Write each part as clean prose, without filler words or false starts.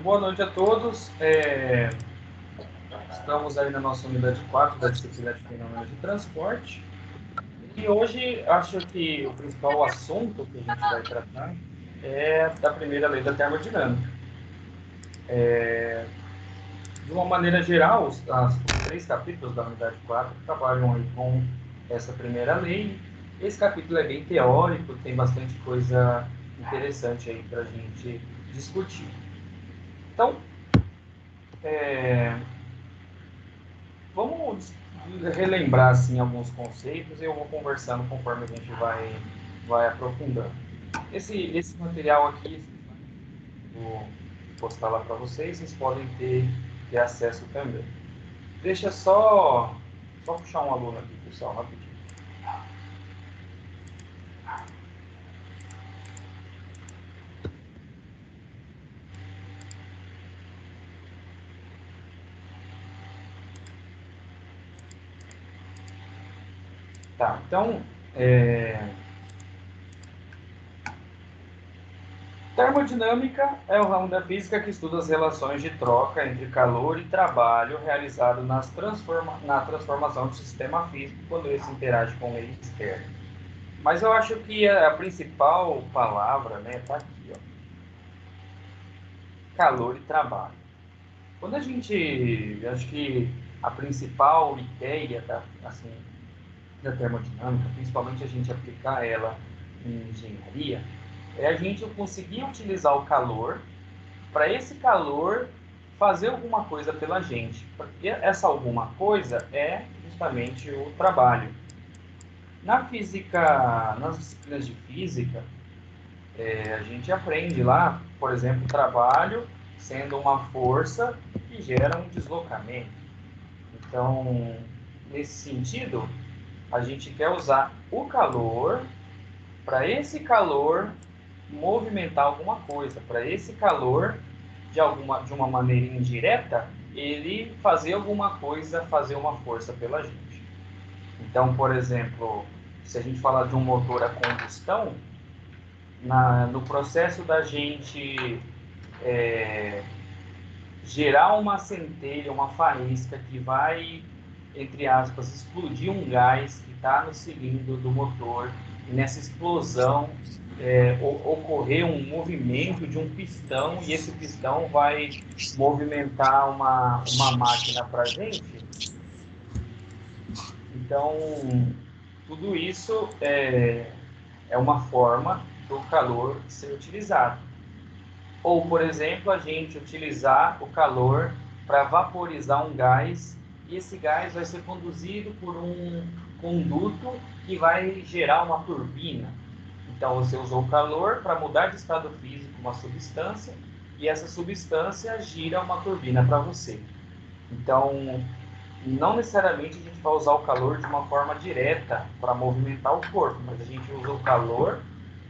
boa noite a todos. Estamos aí na nossa unidade 4 da disciplina de fenômenos de transporte. E hoje acho que o principal assunto que a gente vai tratar é da primeira lei da termodinâmica. De uma maneira geral, os 3 capítulos da unidade 4 trabalham aí com essa primeira lei. Esse capítulo é bem teórico, tem bastante coisa interessante aí para a gente discutir. Então, vamos relembrar assim, alguns conceitos e eu vou conversando conforme a gente vai aprofundando. Esse material aqui, vou postar lá para vocês podem ter acesso também. Deixa só puxar um aluno aqui, pessoal, rapidinho. Tá, então, termodinâmica é o ramo da física que estuda as relações de troca entre calor e trabalho realizado na transformação do sistema físico quando esse interage com o meio externo. Mas eu acho que a principal palavra, né, tá aqui, ó. Calor e trabalho. Quando a gente, acho que a principal ideia da termodinâmica, principalmente a gente aplicar ela em engenharia, é a gente conseguir utilizar o calor para esse calor fazer alguma coisa pela gente. Porque essa alguma coisa é justamente o trabalho. Na física, nas disciplinas de física, a gente aprende lá, por exemplo, trabalho sendo uma força que gera um deslocamento. Então, nesse sentido, a gente quer usar o calor para esse calor movimentar alguma coisa, para esse calor, de uma maneira indireta, ele fazer alguma coisa, fazer uma força pela gente. Então, por exemplo, se a gente falar de um motor a combustão, no processo da gente gerar uma centelha, uma faísca que vai, entre aspas, explodir um gás que está no cilindro do motor, e nessa explosão ocorrer um movimento de um pistão, e esse pistão vai movimentar uma máquina para a gente. Então, tudo isso é uma forma do calor ser utilizado. Ou, por exemplo, a gente utilizar o calor para vaporizar um gás, e esse gás vai ser conduzido por um conduto que vai gerar uma turbina. Então, você usou o calor para mudar de estado físico uma substância, e essa substância gira uma turbina para você. Então, não necessariamente a gente vai usar o calor de uma forma direta para movimentar o corpo, mas a gente usa o calor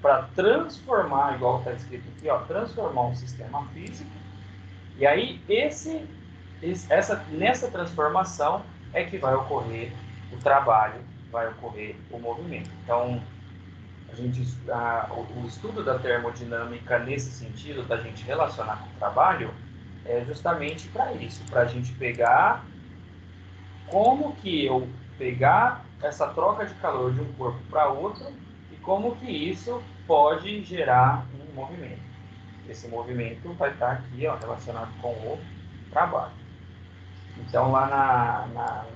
para transformar, igual está escrito aqui, ó, transformar um sistema físico. E aí nessa transformação é que vai ocorrer o trabalho, vai ocorrer o movimento. Então, o estudo da termodinâmica nesse sentido, da gente relacionar com o trabalho, é justamente para isso, para a gente pegar como que eu pegar essa troca de calor de um corpo para outro e como que isso pode gerar um movimento. Esse movimento vai estar aqui, ó, relacionado com o trabalho. Então, lá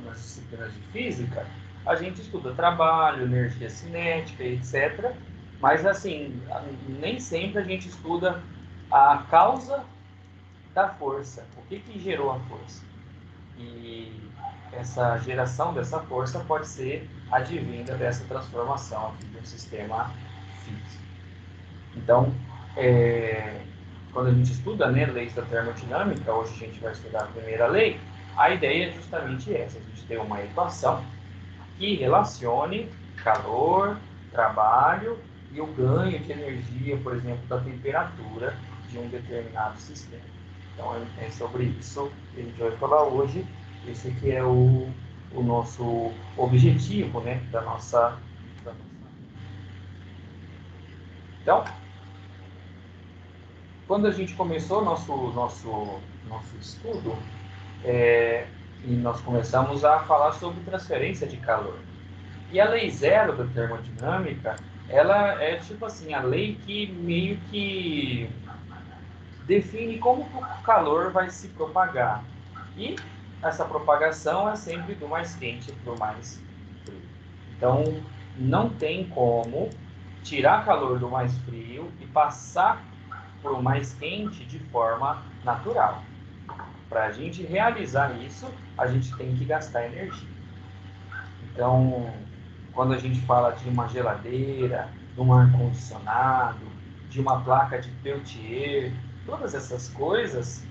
nas disciplinas de física, a gente estuda trabalho, energia cinética, etc. Mas, assim, nem sempre a gente estuda a causa da força. O que gerou a força? E essa geração dessa força pode ser advinda dessa transformação aqui de um sistema físico. Então, quando a gente estuda, né, leis da termodinâmica, hoje a gente vai estudar a primeira lei, a ideia é justamente essa, a gente ter uma equação que relacione calor, trabalho e o ganho de energia, por exemplo, da temperatura de um determinado sistema. Então, é sobre isso que a gente vai falar hoje. Esse aqui é o nosso objetivo, né, da nossa. Então, quando a gente começou nosso estudo, e nós começamos a falar sobre transferência de calor. E a lei zero da termodinâmica, ela é tipo assim, a lei que meio que define como o calor vai se propagar. E essa propagação é sempre do mais quente para o mais frio. Então, não tem como tirar calor do mais frio e passar para o mais quente de forma natural. Para a gente realizar isso, a gente tem que gastar energia. Então, quando a gente fala de uma geladeira, de um ar-condicionado, de uma placa de Peltier, todas essas coisas,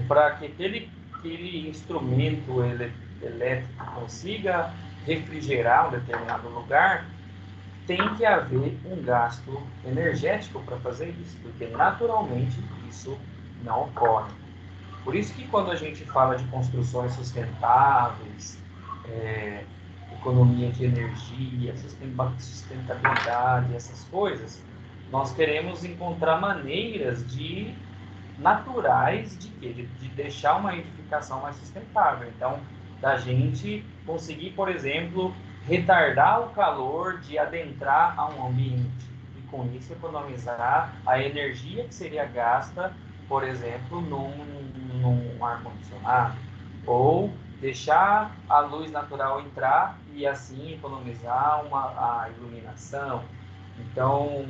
para que aquele instrumento elétrico consiga refrigerar um determinado lugar, tem que haver um gasto energético para fazer isso, porque naturalmente isso não ocorre. Por isso que quando a gente fala de construções sustentáveis, economia de energia, sustentabilidade, essas coisas, nós queremos encontrar maneiras naturais de deixar uma edificação mais sustentável. Então, da gente conseguir, por exemplo, retardar o calor de adentrar a um ambiente e com isso economizar a energia que seria gasta, por exemplo, num ar-condicionado, ou deixar a luz natural entrar e assim economizar a iluminação. Então,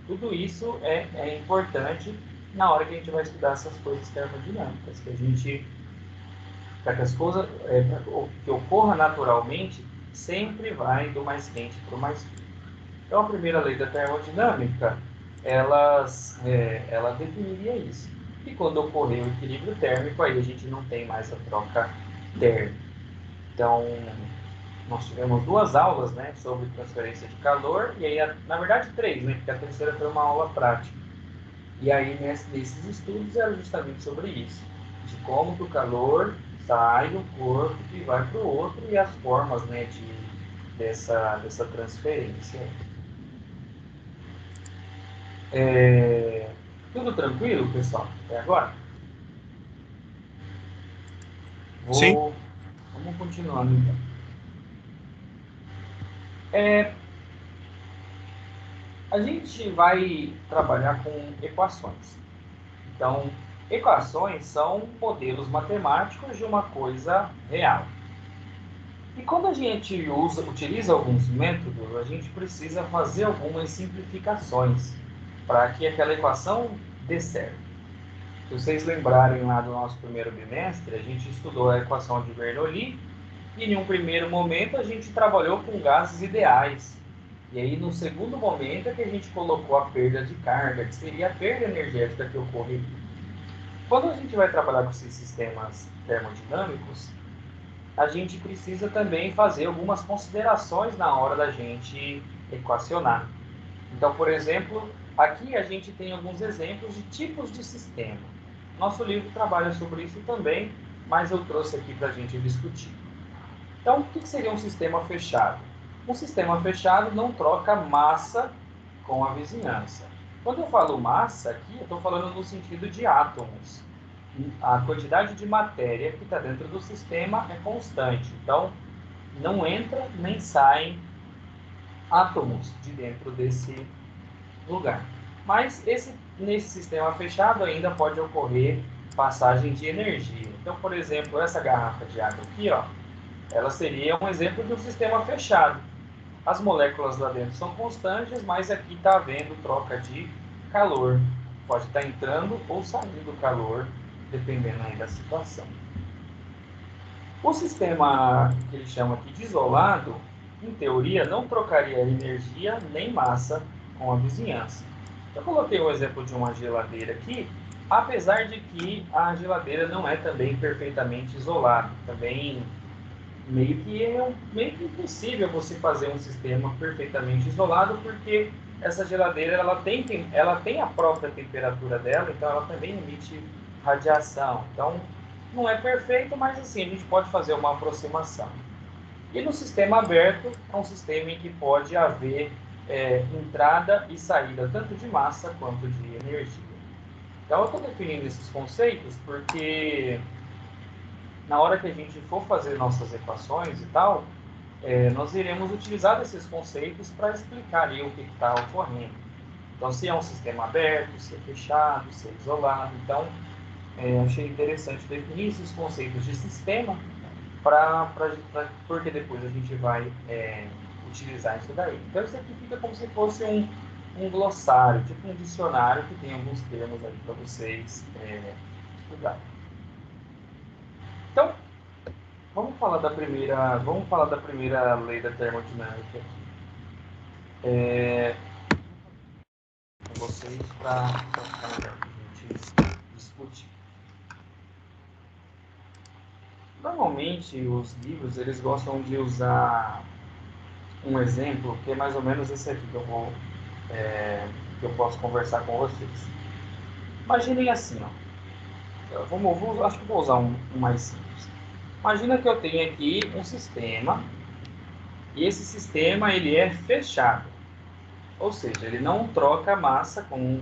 tudo isso é importante na hora que a gente vai estudar essas coisas termodinâmicas, para que as coisas, que ocorra naturalmente, sempre vai do mais quente para o mais frio. Então, a primeira lei da termodinâmica, ela definiria isso. E quando ocorrer o equilíbrio térmico, aí a gente não tem mais a troca térmica. Então, nós tivemos 2 aulas, né, sobre transferência de calor, e aí, na verdade, 3, né, porque a terceira foi uma aula prática. E aí, nesses estudos, era justamente sobre isso, de como que o calor sai do corpo e vai para o outro, e as formas, né, dessa transferência. Tudo tranquilo, pessoal? Até agora? Sim, Vamos continuando, então. A gente vai trabalhar com equações. Então, equações são modelos matemáticos de uma coisa real. E quando a gente utiliza alguns métodos, a gente precisa fazer algumas simplificações para que aquela equação dê certo. Se vocês lembrarem lá do nosso primeiro bimestre, a gente estudou a equação de Bernoulli e em um primeiro momento a gente trabalhou com gases ideais. E aí no segundo momento é que a gente colocou a perda de carga, que seria a perda energética que ocorreria. Quando a gente vai trabalhar com esses sistemas termodinâmicos, a gente precisa também fazer algumas considerações na hora da gente equacionar. Então, por exemplo, aqui a gente tem alguns exemplos de tipos de sistema. Nosso livro trabalha sobre isso também, mas eu trouxe aqui para a gente discutir. Então, o que seria um sistema fechado? Um sistema fechado não troca massa com a vizinhança. Quando eu falo massa aqui, eu estou falando no sentido de átomos. A quantidade de matéria que está dentro do sistema é constante. Então, não entra nem saem átomos de dentro desse lugar. Mas nesse sistema fechado ainda pode ocorrer passagem de energia. Então, por exemplo, essa garrafa de água aqui, ó, ela seria um exemplo de um sistema fechado. As moléculas lá dentro são constantes, mas aqui está havendo troca de calor. Pode estar entrando ou saindo calor, dependendo aí da situação. O sistema que ele chama aqui de isolado, em teoria, não trocaria energia nem massa com a vizinhança. Eu coloquei o exemplo de uma geladeira aqui, apesar de que a geladeira não é também perfeitamente isolada. Também meio que impossível você fazer um sistema perfeitamente isolado, porque essa geladeira ela tem a própria temperatura dela, então ela também emite radiação. Então, não é perfeito, mas assim, a gente pode fazer uma aproximação. E no sistema aberto, é um sistema em que pode haver entrada e saída tanto de massa quanto de energia. Então, eu estou definindo esses conceitos porque na hora que a gente for fazer nossas equações e tal, nós iremos utilizar esses conceitos para explicar ali o que está ocorrendo. Então, se é um sistema aberto, se é fechado, se é isolado. Então, achei interessante definir esses conceitos de sistema porque depois a gente vai utilizar isso daí. Então, isso aqui fica como se fosse um glossário, tipo um dicionário que tem alguns termos aí para vocês estudarem. Então, vamos falar da primeira lei da termodinâmica com vocês para a gente discutir. Normalmente os livros eles gostam de usar um exemplo que é mais ou menos esse aqui que eu posso conversar com vocês. Imaginem assim, ó. Acho que vou usar um mais simples. Imagina que eu tenho aqui um sistema e esse sistema ele é fechado, ou seja, ele não troca massa com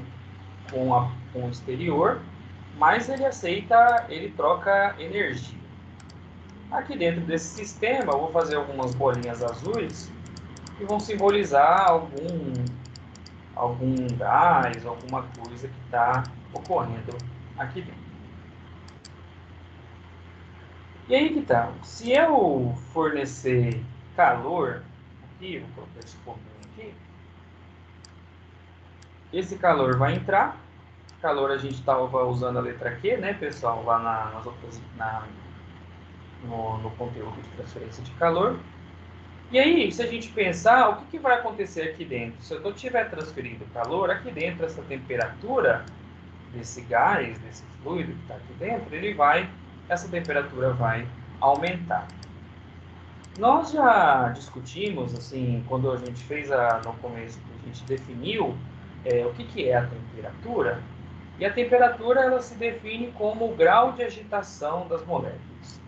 o exterior, mas ele troca energia. Aqui dentro desse sistema eu vou fazer algumas bolinhas azuis que vão simbolizar algum gás, alguma coisa que está ocorrendo aqui dentro. E aí que tá, se eu fornecer calor aqui, vou colocar esse pontinho aqui, esse calor vai entrar, calor a gente estava usando a letra Q, né, pessoal, lá no conteúdo de transferência de calor. E aí, se a gente pensar, o que vai acontecer aqui dentro? Se eu estiver transferindo calor, aqui dentro, essa temperatura desse gás, desse fluido que está aqui dentro, essa temperatura vai aumentar. Nós já discutimos, assim, quando a gente fez no começo, a gente definiu o que é a temperatura, e a temperatura ela se define como o grau de agitação das moléculas.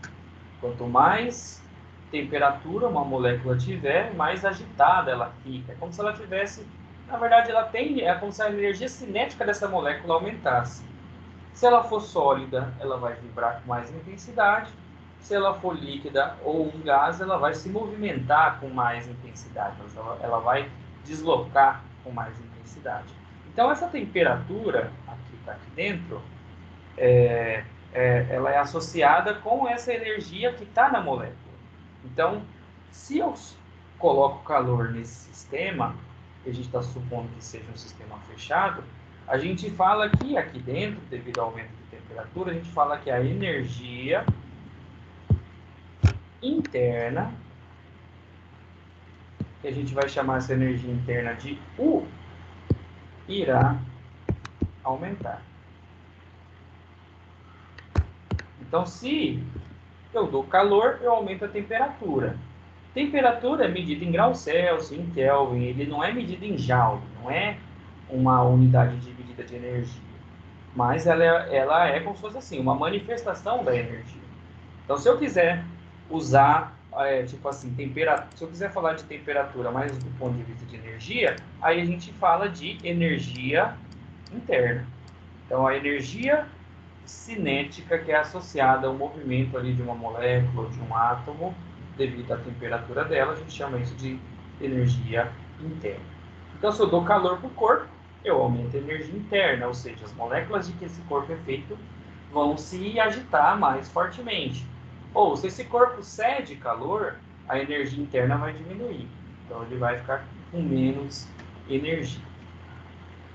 Quanto mais temperatura uma molécula tiver, mais agitada ela fica. É como se ela tivesse, na verdade, é como se a energia cinética dessa molécula aumentasse. Se ela for sólida, ela vai vibrar com mais intensidade. Se ela for líquida ou um gás, ela vai se movimentar com mais intensidade. Ela vai deslocar com mais intensidade. Então, essa temperatura que está aqui dentro, ela é associada com essa energia que está na molécula. Então, se eu coloco calor nesse sistema, que a gente está supondo que seja um sistema fechado, a gente fala que aqui dentro, devido ao aumento de temperatura, a gente fala que a energia interna, que a gente vai chamar essa energia interna de U, irá aumentar. Então, se eu dou calor, eu aumento a temperatura. Temperatura é medida em graus Celsius, em Kelvin, ele não é medida em Joule, não é uma unidade de medida de energia. Mas ela é como se fosse assim, uma manifestação da energia. Então, se eu quiser usar, tipo assim, se eu quiser falar de temperatura mais do ponto de vista de energia, aí a gente fala de energia interna. Então, a energia cinética que é associada ao movimento ali de uma molécula, de um átomo, devido à temperatura dela, a gente chama isso de energia interna. Então, se eu dou calor para o corpo, eu aumento a energia interna, ou seja, as moléculas de que esse corpo é feito vão se agitar mais fortemente. Ou, se esse corpo cede calor, a energia interna vai diminuir. Então, ele vai ficar com menos energia.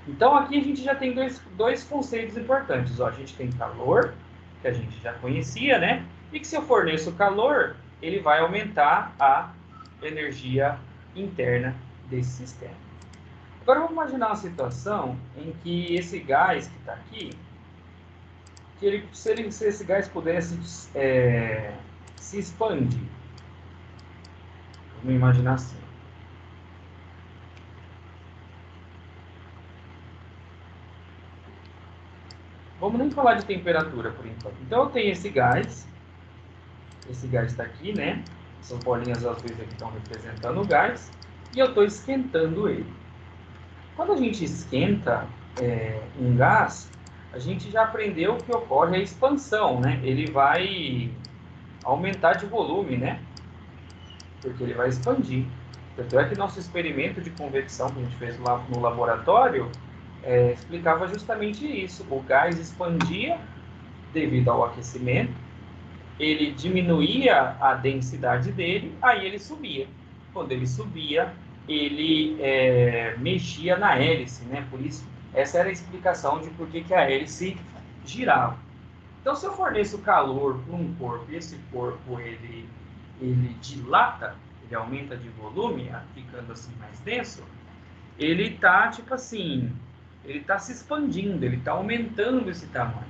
Então, aqui a gente já tem dois conceitos importantes. Ó, a gente tem calor, que a gente já conhecia, né? E que se eu forneço calor, ele vai aumentar a energia interna desse sistema. Agora, vamos imaginar uma situação em que esse gás que está aqui, se esse gás pudesse se expandir. Vamos imaginar assim. Vamos nem falar de temperatura por enquanto. Então, eu tenho esse gás está aqui, né? Essas bolinhas azuis aqui estão representando o gás, e eu estou esquentando ele. Quando a gente esquenta um gás, a gente já aprendeu que ocorre a expansão, né? Ele vai aumentar de volume, né? Porque ele vai expandir. Tanto é que nosso experimento de convecção que a gente fez lá no laboratório explicava justamente isso. O gás expandia devido ao aquecimento, ele diminuía a densidade dele, aí ele subia. Quando ele subia, ele mexia na hélice, né? Por isso, essa era a explicação de por que a hélice girava. Então, se eu forneço calor para um corpo e esse corpo ele dilata, ele aumenta de volume, ficando assim mais denso, ele está, tipo assim, ele está se expandindo, ele está aumentando esse tamanho.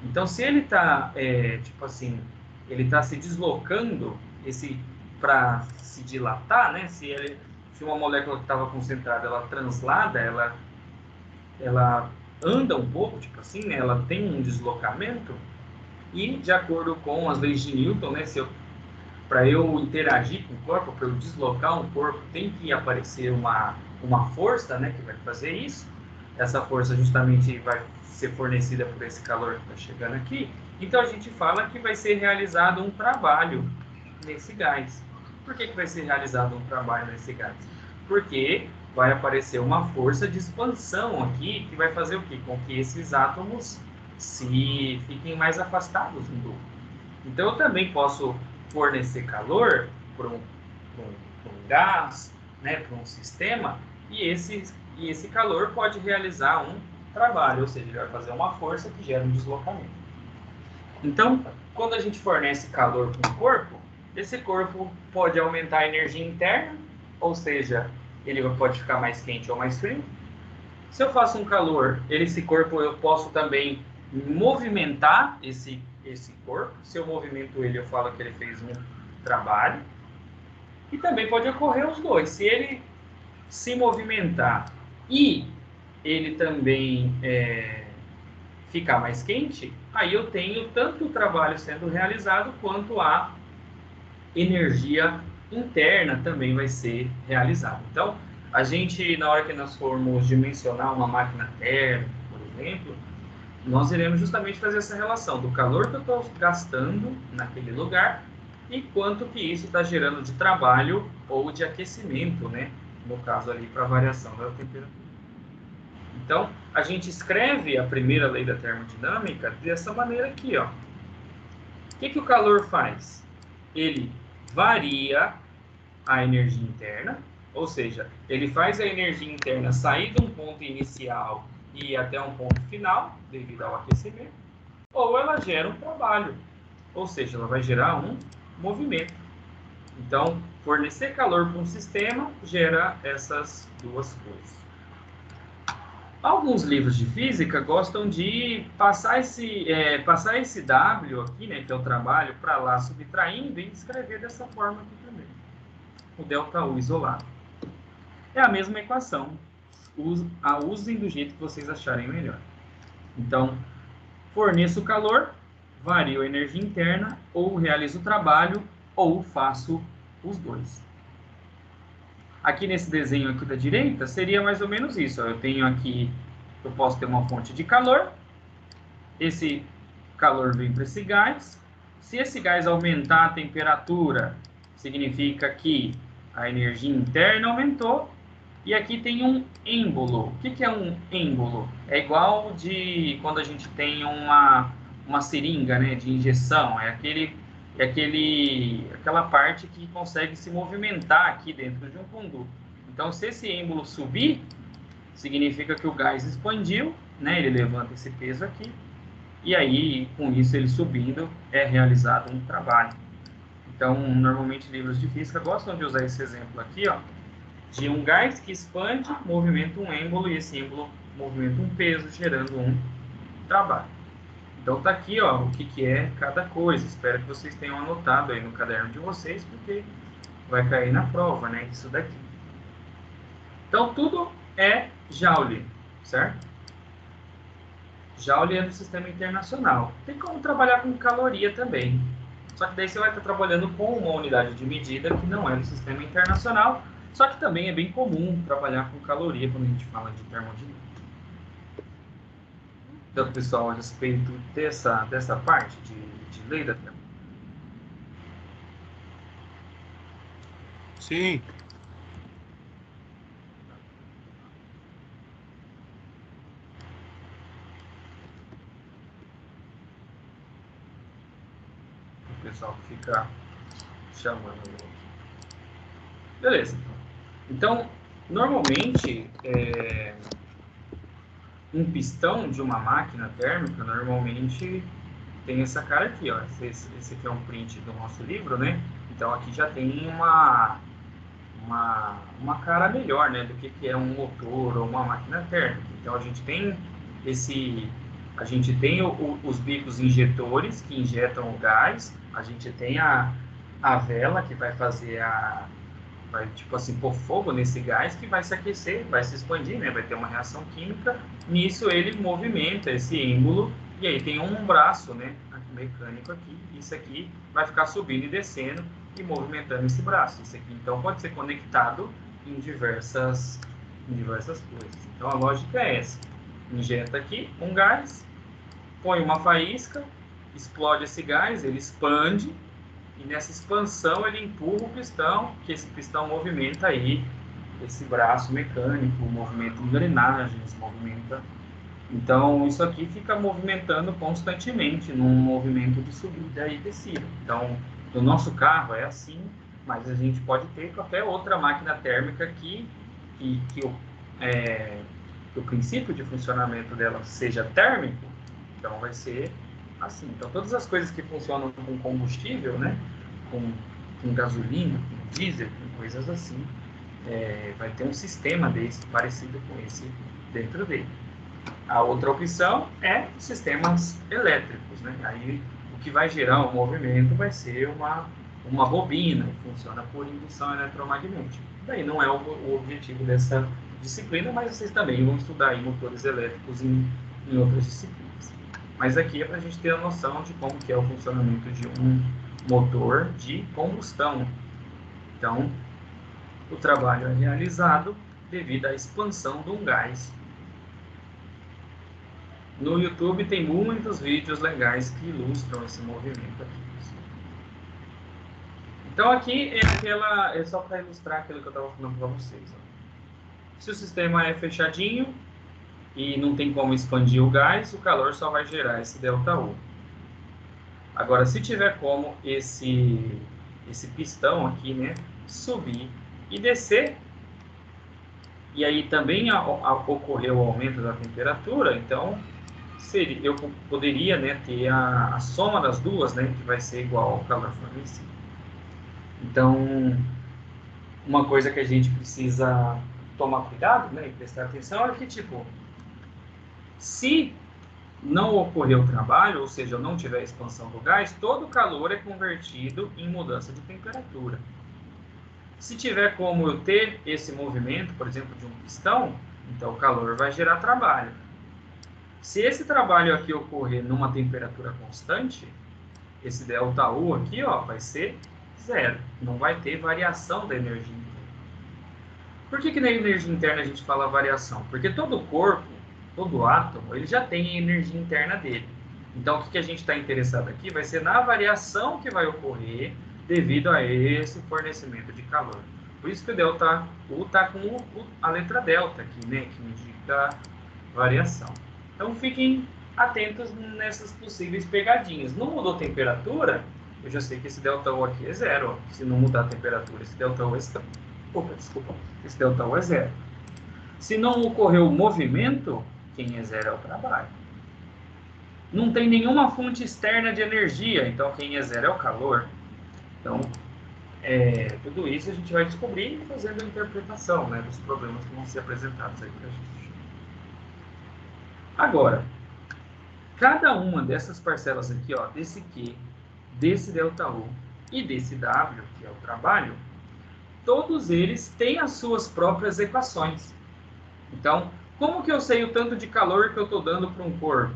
Então, se ele está, tipo assim, ele está se deslocando para se dilatar, né? Se uma molécula que estava concentrada, ela translada, ela anda um pouco, tipo assim, né? Ela tem um deslocamento e, de acordo com as leis de Newton, né? Para eu interagir com o corpo, para eu deslocar um corpo, tem que aparecer uma força, né? Que vai fazer isso. Essa força justamente vai ser fornecida por esse calor que está chegando aqui. Então, a gente fala que vai ser realizado um trabalho nesse gás. Por que vai ser realizado um trabalho nesse gás? Porque vai aparecer uma força de expansão aqui que vai fazer o quê? Com que esses átomos se fiquem mais afastados um do outro. Então, eu também posso fornecer calor para um gás, né, para um sistema, e esse calor pode realizar um trabalho, ou seja, ele vai fazer uma força que gera um deslocamento. Então, quando a gente fornece calor para um corpo, esse corpo pode aumentar a energia interna, ou seja, ele pode ficar mais quente ou mais frio. Se eu faço um calor, esse corpo eu posso também movimentar esse corpo. Se eu movimento ele, eu falo que ele fez um trabalho. E também pode ocorrer os dois. Se ele se movimentar e ele também ficar mais quente, aí eu tenho tanto o trabalho sendo realizado quanto a energia interna também vai ser realizada. Então, a gente, na hora que nós formos dimensionar uma máquina térmica, por exemplo, nós iremos justamente fazer essa relação do calor que eu estou gastando naquele lugar e quanto que isso está gerando de trabalho ou de aquecimento, né? No caso ali, para a variação da temperatura. Então, a gente escreve a primeira lei da termodinâmica dessa maneira aqui, ó. O que o calor faz? Ele varia a energia interna, ou seja, ele faz a energia interna sair de um ponto inicial e ir até um ponto final, devido ao aquecimento, ou ela gera um trabalho, ou seja, ela vai gerar um movimento. Então, fornecer calor para um sistema gera essas duas coisas. Alguns livros de física gostam de passar esse W aqui, né, que é o trabalho, para lá subtraindo e escrever dessa forma aqui também. O ΔU isolado. É a mesma equação. Usem do jeito que vocês acharem melhor. Então, forneço calor, vario a energia interna, ou realizo o trabalho, ou faço os dois. Aqui nesse desenho aqui da direita, seria mais ou menos isso. Eu tenho aqui, eu posso ter uma fonte de calor. Esse calor vem para esse gás. Se esse gás aumentar a temperatura, significa que a energia interna aumentou. E aqui tem um êmbolo. O que é um êmbolo? É igual de quando a gente tem uma seringa, né, de injeção. É aquela parte que consegue se movimentar aqui dentro de um conduto. Então, se esse êmbolo subir, significa que o gás expandiu, né? Ele levanta esse peso aqui, e aí, com isso, ele subindo, é realizado um trabalho. Então, normalmente, livros de física gostam de usar esse exemplo aqui, ó, de um gás que expande, movimenta um êmbolo, e esse êmbolo movimenta um peso, gerando um trabalho. Então tá aqui, ó, o que é cada coisa. Espero que vocês tenham anotado aí no caderno de vocês, porque vai cair na prova, né? Isso daqui. Então tudo é Joule, certo? Joule é do sistema internacional. Tem como trabalhar com caloria também. Só que daí você vai estar trabalhando com uma unidade de medida que não é do sistema internacional. Só que também é bem comum trabalhar com caloria quando a gente fala de termodinâmica. do pessoal a respeito dessa parte de lei da termodinâmica? Sim. O pessoal que fica chamando. Beleza. Então, normalmente, um pistão de uma máquina térmica, normalmente tem essa cara aqui, ó. Esse aqui é um print do nosso livro, né? Então, aqui já tem uma cara melhor, né, do que é um motor ou uma máquina térmica. Então, a gente tem os bicos injetores que injetam o gás, a gente tem a vela que vai fazer vai, tipo assim, pôr fogo nesse gás que vai se aquecer, vai se expandir, né? Vai ter uma reação química. Nisso ele movimenta esse êmbolo e aí tem um braço, né? Mecânico aqui. Isso aqui vai ficar subindo e descendo e movimentando esse braço. Isso aqui, então, pode ser conectado em diversas coisas. Então, a lógica é essa. Injeta aqui um gás, põe uma faísca, explode esse gás, ele expande, e nessa expansão ele empurra o pistão, que esse pistão movimenta aí esse braço mecânico, movimenta engrenagens, movimenta. Então, isso aqui fica movimentando constantemente num movimento de subida e descida. Então, no nosso carro é assim, mas a gente pode ter qualquer outra máquina térmica que o princípio de funcionamento dela seja térmico, então vai ser assim. Então, todas as coisas que funcionam com combustível, né, com gasolina, com diesel, com coisas assim, vai ter um sistema desse parecido com esse dentro dele. A outra opção é sistemas elétricos, né? Aí o que vai gerar o movimento vai ser uma bobina, que funciona por indução eletromagnética. Daí não é o objetivo dessa disciplina, mas vocês também vão estudar aí motores elétricos em outras disciplinas. Mas aqui é para a gente ter a noção de como que é o funcionamento de um motor de combustão. Então, o trabalho é realizado devido à expansão de um gás. No YouTube tem muitos vídeos legais que ilustram esse movimento aqui. Então aqui é só para ilustrar aquilo que eu estava falando para vocês. Ó. Se o sistema é fechadinho e não tem como expandir o gás, o calor só vai gerar esse ΔU. Agora, se tiver como esse pistão aqui, né, subir e descer, e aí também ocorreu o aumento da temperatura, então eu poderia, né, ter a soma das duas, né, que vai ser igual ao calor fornecido. Então, uma coisa que a gente precisa tomar cuidado, né, e prestar atenção é que, tipo, se não ocorrer o trabalho, ou seja, não tiver expansão do gás, todo o calor é convertido em mudança de temperatura. Se tiver como eu ter esse movimento, por exemplo, de um pistão, então o calor vai gerar trabalho. Se esse trabalho aqui ocorrer numa temperatura constante, esse ΔU aqui, ó, vai ser zero. Não vai ter variação da energia interna. Por que na energia interna a gente fala variação? Porque todo corpo, todo átomo, ele já tem a energia interna dele. Então, o que a gente está interessado aqui vai ser na variação que vai ocorrer devido a esse fornecimento de calor. Por isso que o ΔU está com a letra delta aqui, né, que indica variação. Então, fiquem atentos nessas possíveis pegadinhas. Não mudou a temperatura, eu já sei que esse ΔU aqui é zero. Ó. Se não mudar a temperatura, esse ΔU é zero. Esse ΔU é zero. Se não ocorreu o movimento, quem é zero é o trabalho. Não tem nenhuma fonte externa de energia, então quem é zero é o calor. Então, tudo isso a gente vai descobrir fazendo a interpretação, né, dos problemas que vão ser apresentados aí para a gente. Agora, cada uma dessas parcelas aqui, ó, desse Q, desse ΔU e desse W, que é o trabalho, todos eles têm as suas próprias equações. Então, como que eu sei o tanto de calor que eu estou dando para um corpo?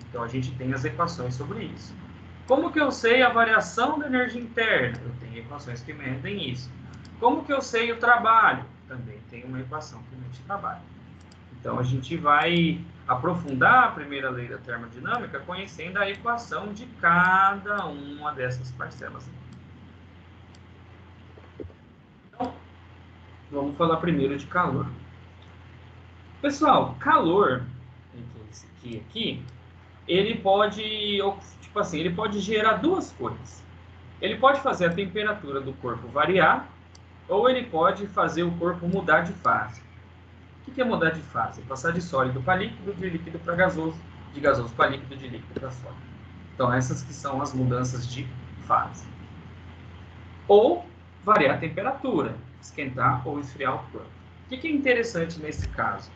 Então, a gente tem as equações sobre isso. Como que eu sei a variação da energia interna? Eu tenho equações que medem isso. Como que eu sei o trabalho? Também tem uma equação que mede trabalho. Então, a gente vai aprofundar a primeira lei da termodinâmica conhecendo a equação de cada uma dessas parcelas. Então, vamos falar primeiro de calor. Pessoal, calor, esse aqui, ele pode, tipo assim, ele pode gerar duas coisas. Ele pode fazer a temperatura do corpo variar, ou ele pode fazer o corpo mudar de fase. O que é mudar de fase? Passar de sólido para líquido, de líquido para gasoso, de gasoso para líquido, de líquido para sólido. Então, essas que são as mudanças de fase. Ou variar a temperatura, esquentar ou esfriar o corpo. O que é interessante nesse caso?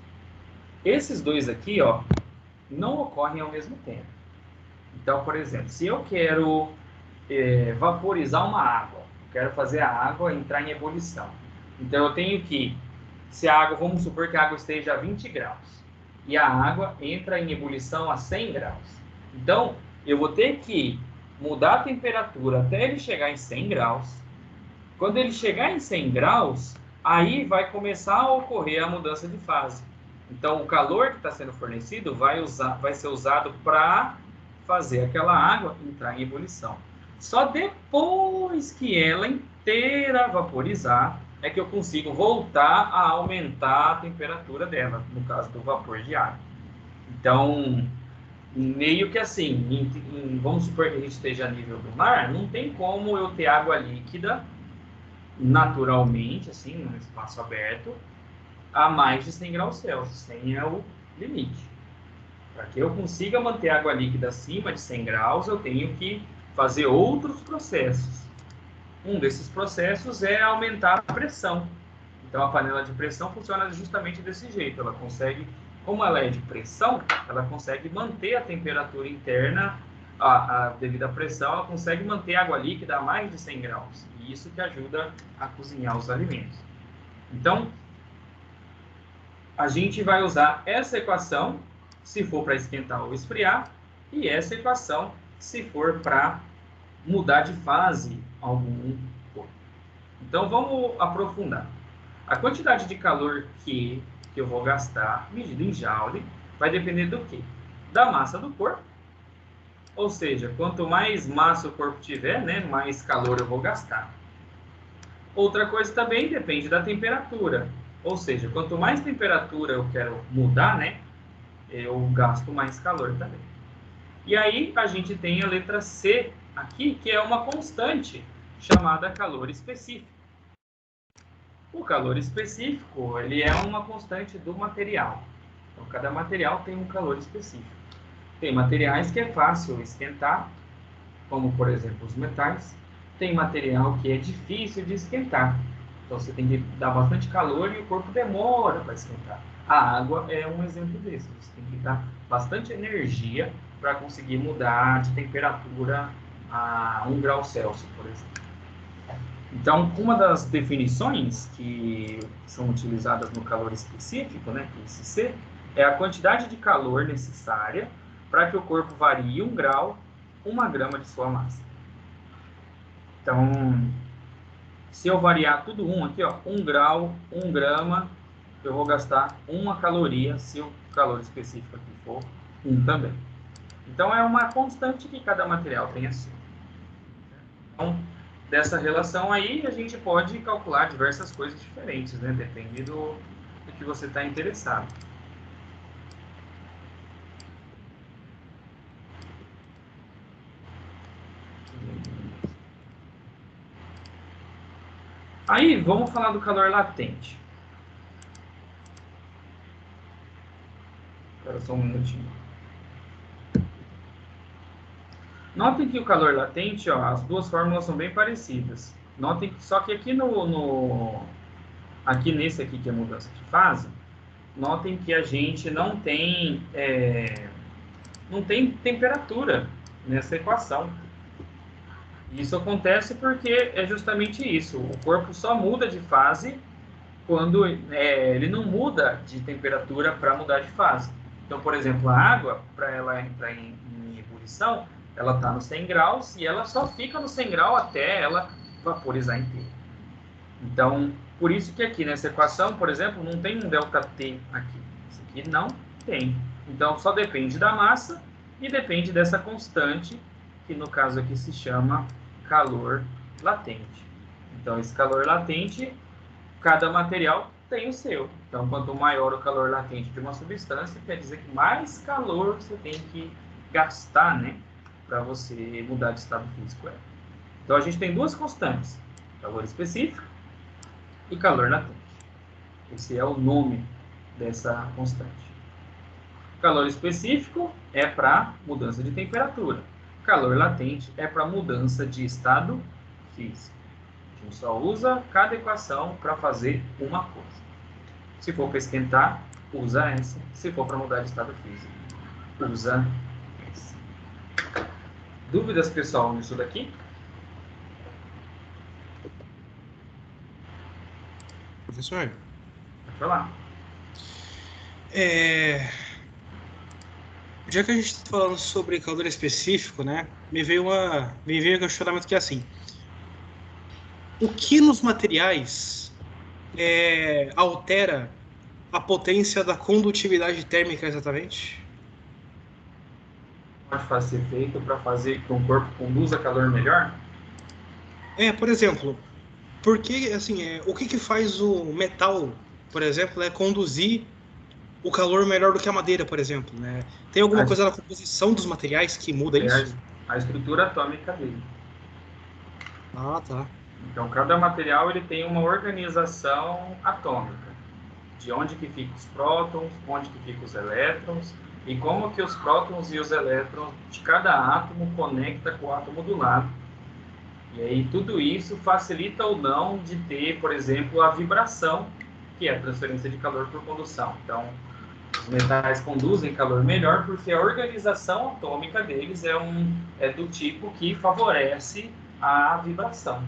Esses dois aqui, ó, não ocorrem ao mesmo tempo. Então, por exemplo, se eu quero vaporizar uma água, eu quero fazer a água entrar em ebulição. Então, eu tenho que, se a água, vamos supor que a água esteja a 20 graus, e a água entra em ebulição a 100 graus. Então, eu vou ter que mudar a temperatura até ele chegar em 100 graus. Quando ele chegar em 100 graus, aí vai começar a ocorrer a mudança de fase. Então, o calor que está sendo fornecido vai ser usado para fazer aquela água entrar em ebulição. Só depois que ela inteira vaporizar, é que eu consigo voltar a aumentar a temperatura dela, no caso do vapor de água. Então, meio que assim, vamos supor que a gente esteja a nível do mar, não tem como eu ter água líquida naturalmente, assim, num espaço aberto, a mais de 100 graus Celsius. 100 é o limite. Para que eu consiga manter a água líquida acima de 100 graus, eu tenho que fazer outros processos. Um desses processos é aumentar a pressão. Então, a panela de pressão funciona justamente desse jeito. Ela consegue, como ela é de pressão, ela consegue manter a temperatura interna, devido à pressão, ela consegue manter a água líquida a mais de 100 graus. E isso que ajuda a cozinhar os alimentos. Então, a gente vai usar essa equação se for para esquentar ou esfriar, e essa equação se for para mudar de fase algum corpo. Então, vamos aprofundar. A quantidade de calor que eu vou gastar, medida em joule, vai depender do quê? Da massa do corpo. Ou seja, quanto mais massa o corpo tiver, né, mais calor eu vou gastar. Outra coisa também depende da temperatura. Ou seja, quanto mais temperatura eu quero mudar, né, eu gasto mais calor também. E aí a gente tem a letra C aqui, que é uma constante chamada calor específico. O calor específico, ele é uma constante do material. Então, cada material tem um calor específico. Tem materiais que é fácil esquentar, como, por exemplo, os metais. Tem material que é difícil de esquentar. Então, você tem que dar bastante calor e o corpo demora para esquentar. A água é um exemplo desse. Você tem que dar bastante energia para conseguir mudar de temperatura a 1 grau Celsius, por exemplo. Então, uma das definições que são utilizadas no calor específico, né, que é esse C, é a quantidade de calor necessária para que o corpo varie 1 grau, 1 grama de sua massa. Então, se eu variar tudo aqui, ó, 1 grau, 1 grama, eu vou gastar 1 caloria, se o calor específico aqui for 1 também. Então, é uma constante que cada material tem assim. Então, dessa relação aí, a gente pode calcular diversas coisas diferentes, né? Depende do que você está interessado. Aí, vamos falar do calor latente. Espera só um minutinho. Notem que o calor latente, ó, as duas fórmulas são bem parecidas. Notem que só que aqui aqui nesse aqui que é mudança de fase, notem que a gente não tem temperatura nessa equação. Isso acontece porque é justamente isso. O corpo só muda de fase quando ele não muda de temperatura para mudar de fase. Então, por exemplo, a água, para ela entrar em ebulição, ela está no 100 graus e ela só fica no 100 graus até ela vaporizar inteira. Então, por isso que aqui nessa equação, por exemplo, não tem um ΔT aqui. Esse aqui não tem. Então, só depende da massa e depende dessa constante, que no caso aqui se chama calor latente. Então, esse calor latente, cada material tem o seu. Então, quanto maior o calor latente de uma substância, quer dizer que mais calor você tem que gastar, né, para você mudar de estado físico. Então, a gente tem duas constantes, calor específico e calor latente. Esse é o nome dessa constante. Calor específico é para mudança de temperatura. Calor latente é para mudança de estado físico. A gente só usa cada equação para fazer uma coisa. Se for para esquentar, usa essa. Se for para mudar de estado físico, usa essa. Dúvidas, pessoal, nisso daqui? Professor? Pode falar. Já que a gente está falando sobre calor específico, né? Me veio um questionamento que é assim: o que nos materiais altera a potência da condutividade térmica exatamente? Pode ser feito para fazer que um corpo conduza calor melhor? Por exemplo, porque assim, o que faz o metal, por exemplo, conduzir o calor melhor do que a madeira, por exemplo, né? Tem alguma A, coisa na composição dos materiais que muda é isso? a estrutura atômica dele. Ah, tá. Então, cada material ele tem uma organização atômica, de onde que ficam os prótons, onde que ficam os elétrons, e como que os prótons e os elétrons de cada átomo conecta com o átomo do lado. E aí tudo isso facilita ou não de ter, por exemplo, a vibração, que é a transferência de calor por condução. Então, os metais conduzem calor melhor porque a organização atômica deles é do tipo que favorece a vibração.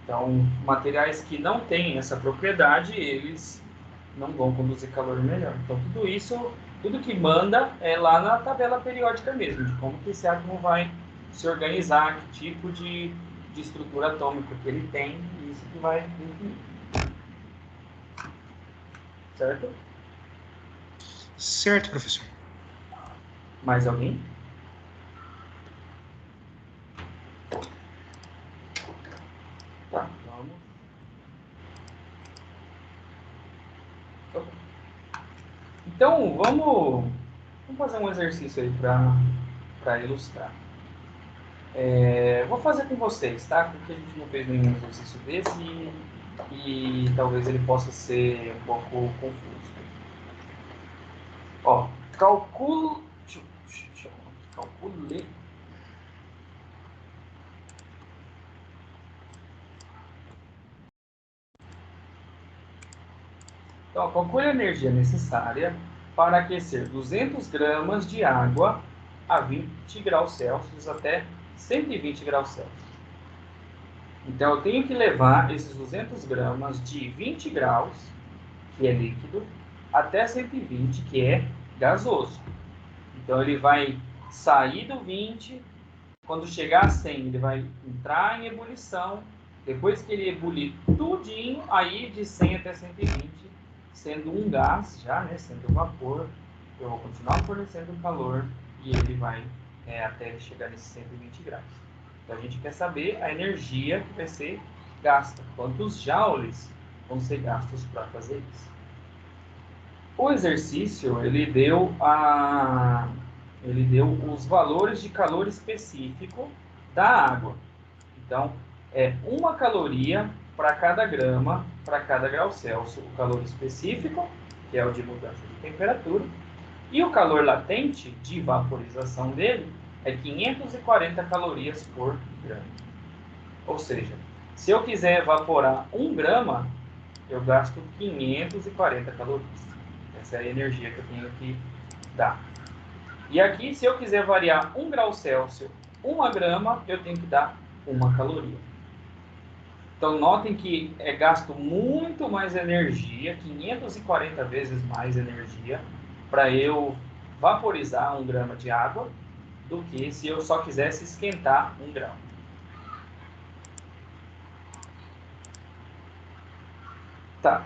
Então, materiais que não têm essa propriedade, eles não vão conduzir calor melhor. Então, tudo isso, tudo que manda é lá na tabela periódica mesmo, de como que esse átomo vai se organizar, que tipo de estrutura atômica que ele tem, e isso que vai definir. Certo? Certo, professor. Mais alguém? Tá, vamos. Então, vamos fazer um exercício aí para ilustrar. Vou fazer com vocês, tá? Porque a gente não fez nenhum exercício desse e talvez ele possa ser um pouco confuso. Ó, calcule. Calcule. Então, calcule a energia necessária para aquecer 200 gramas de água a 20 graus Celsius até 120 graus Celsius. Então, eu tenho que levar esses 200 gramas de 20 graus, que é líquido, até 120, que é gasoso. Então, ele vai sair do 20, quando chegar a 100, ele vai entrar em ebulição. Depois que ele ebulir tudinho, aí de 100 até 120, sendo um gás já, né, sendo vapor, eu vou continuar fornecendo calor e ele vai até ele chegar nesses 120 graus. Então a gente quer saber a energia que vai ser gasta, quantos joules vão ser gastos para fazer isso. O exercício ele deu os valores de calor específico da água. Então, é 1 caloria para cada grama, para cada grau Celsius, o calor específico, que é o de mudança de temperatura, e o calor latente de vaporização dele é 540 calorias por grama. Ou seja, se eu quiser evaporar 1 grama, eu gasto 540 calorias. Essa é a energia que eu tenho que dar. E aqui, se eu quiser variar 1 grau Celsius, 1 grama, eu tenho que dar 1 caloria. Então, notem que é gasto muito mais energia, 540 vezes mais energia, para eu vaporizar 1 grama de água, do que se eu só quisesse esquentar 1 grau. Tá.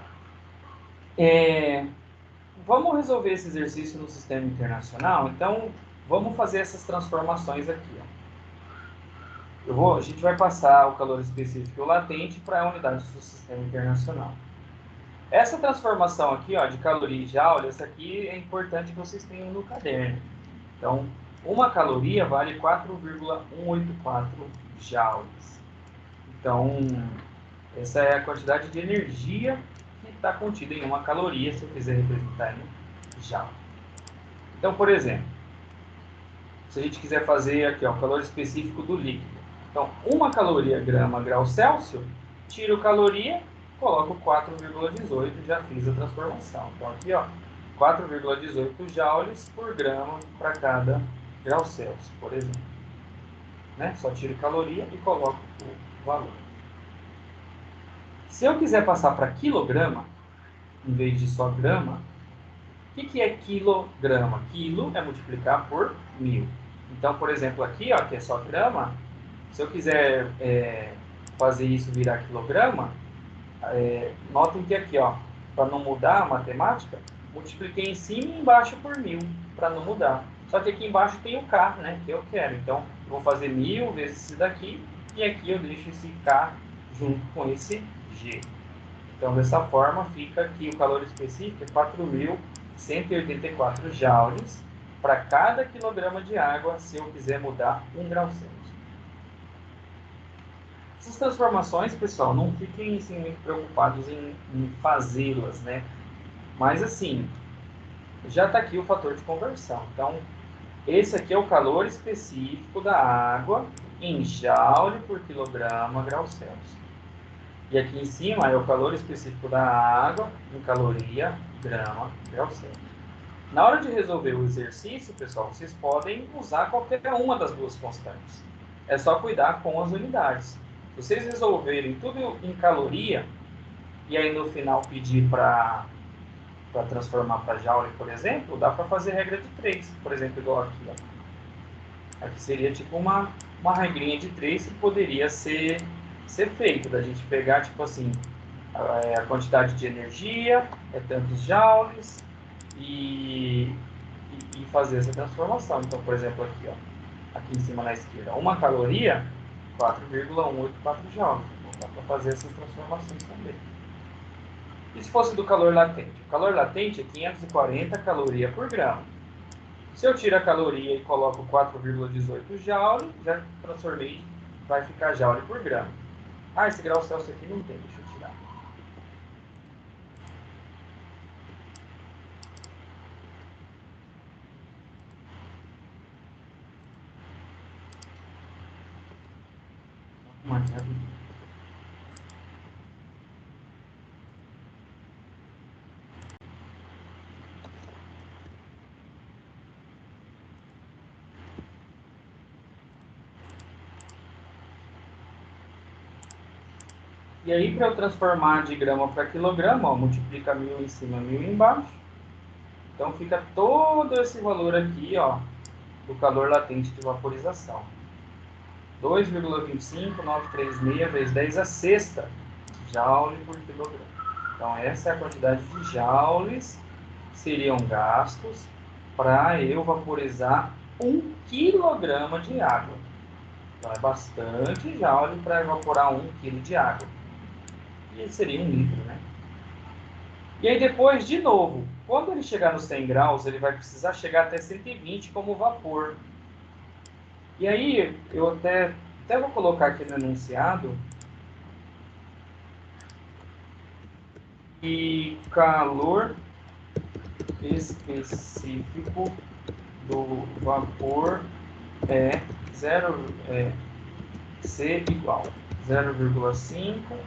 vamos resolver esse exercício no sistema internacional? Então, vamos fazer essas transformações aqui. Ó. A gente vai passar o calor específico e o latente para a unidade do sistema internacional. Essa transformação aqui, ó, de caloria e joule, essa aqui é importante que vocês tenham no caderno. Então, uma caloria vale 4,184 joules. Então, essa é a quantidade de energia que está contida em uma caloria, se eu quiser representar em joule. Então, por exemplo, se a gente quiser fazer aqui, ó, o calor específico do líquido. Então, uma caloria grama grau Celsius, tiro caloria, coloco 4,18 e já fiz a transformação. Então, aqui, ó, 4,18 joules por grama para cada grau Celsius, por exemplo. Né? Só tiro caloria e coloco o valor. Se eu quiser passar para quilograma, em vez de só grama, o que é quilograma? Quilo é multiplicar por 1000. Então, por exemplo, aqui, ó, que é só grama, se eu quiser fazer isso virar quilograma, notem que aqui, ó, para não mudar a matemática, multipliquei em cima e embaixo por 1000, para não mudar. Só que aqui embaixo tem o K, né, que eu quero. Então, eu vou fazer 1000 vezes esse daqui, e aqui eu deixo esse K junto com esse G. Então, dessa forma, fica que o calor específico é 4.184 joules para cada quilograma de água, se eu quiser mudar 1 grau Celsius. Essas transformações, pessoal, não fiquem assim, muito preocupados em fazê-las, né? Mas, assim, já está aqui o fator de conversão. Então, esse aqui é o calor específico da água em joule por quilograma grau Celsius. E aqui em cima é o calor específico da água em caloria grama grau Celsius. Na hora de resolver o exercício, pessoal, vocês podem usar qualquer uma das duas constantes. É só cuidar com as unidades. Se vocês resolverem tudo em caloria, e aí no final pedir para transformar para joule, por exemplo, dá para fazer regra de 3, por exemplo, igual aqui. Ó. Aqui seria tipo uma regrinha de 3 que poderia ser feito, da gente pegar, tipo assim, a quantidade de energia, tantos joules, e fazer essa transformação. Então, por exemplo, aqui, ó, aqui em cima na esquerda, uma caloria, 4,184 joules. Então, dá para fazer essas transformações também. E se fosse do calor latente? O calor latente é 540 calorias por grama. Se eu tiro a caloria e coloco 4,18 joule, já transformei, vai ficar joule por grama. Ah, esse grau Celsius aqui não tem, deixa eu tirar. E aí, para eu transformar de grama para quilograma, ó, multiplica 1000 em cima, 1000 embaixo. Então, fica todo esse valor aqui, ó, do calor latente de vaporização. 2,25936 vezes 10 a sexta joule por quilograma. Então, essa é a quantidade de joules que seriam gastos para eu vaporizar 1 quilograma de água. Então, é bastante joule para evaporar 1 quilo de água. E seria 1 litro, né? E aí depois, de novo, quando ele chegar nos 100 graus, ele vai precisar chegar até 120 como vapor. E aí, eu até vou colocar aqui no enunciado que calor específico do vapor é C igual 0,5.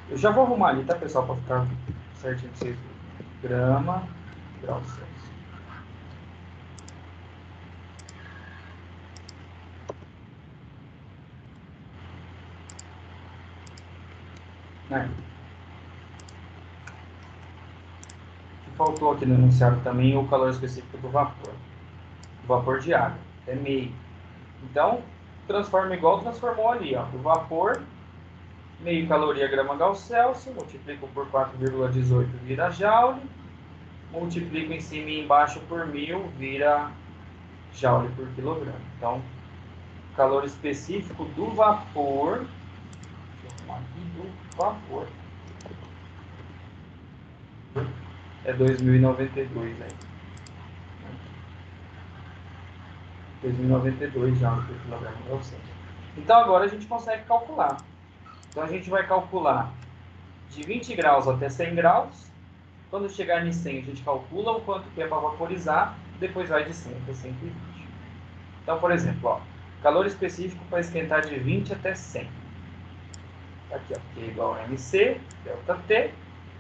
Eu já vou arrumar ali, tá, pessoal, para ficar certinho para vocês verem. Grama grau Celsius. Faltou aqui no enunciado também o calor específico do vapor. O vapor de água, é meio. Então, transforma igual transformou ali, ó. O vapor, meio caloria grama grau Celsius, multiplico por 4,18 vira joule. multiplico em cima e embaixo por 1000, vira joule por quilograma. Então, calor específico do vapor, deixa eu arrumar aqui, do vapor, é 2092 aí. 2092 joules por quilograma, ou seja. Então agora a gente consegue calcular. Então a gente vai calcular de 20 graus até 100 graus. Quando chegar em 100, a gente calcula o quanto que é para vaporizar, depois vai de 100 até 120. Então, por exemplo, ó, calor específico para esquentar de 20 até 100. Aqui, ó, que é igual a MC, delta T.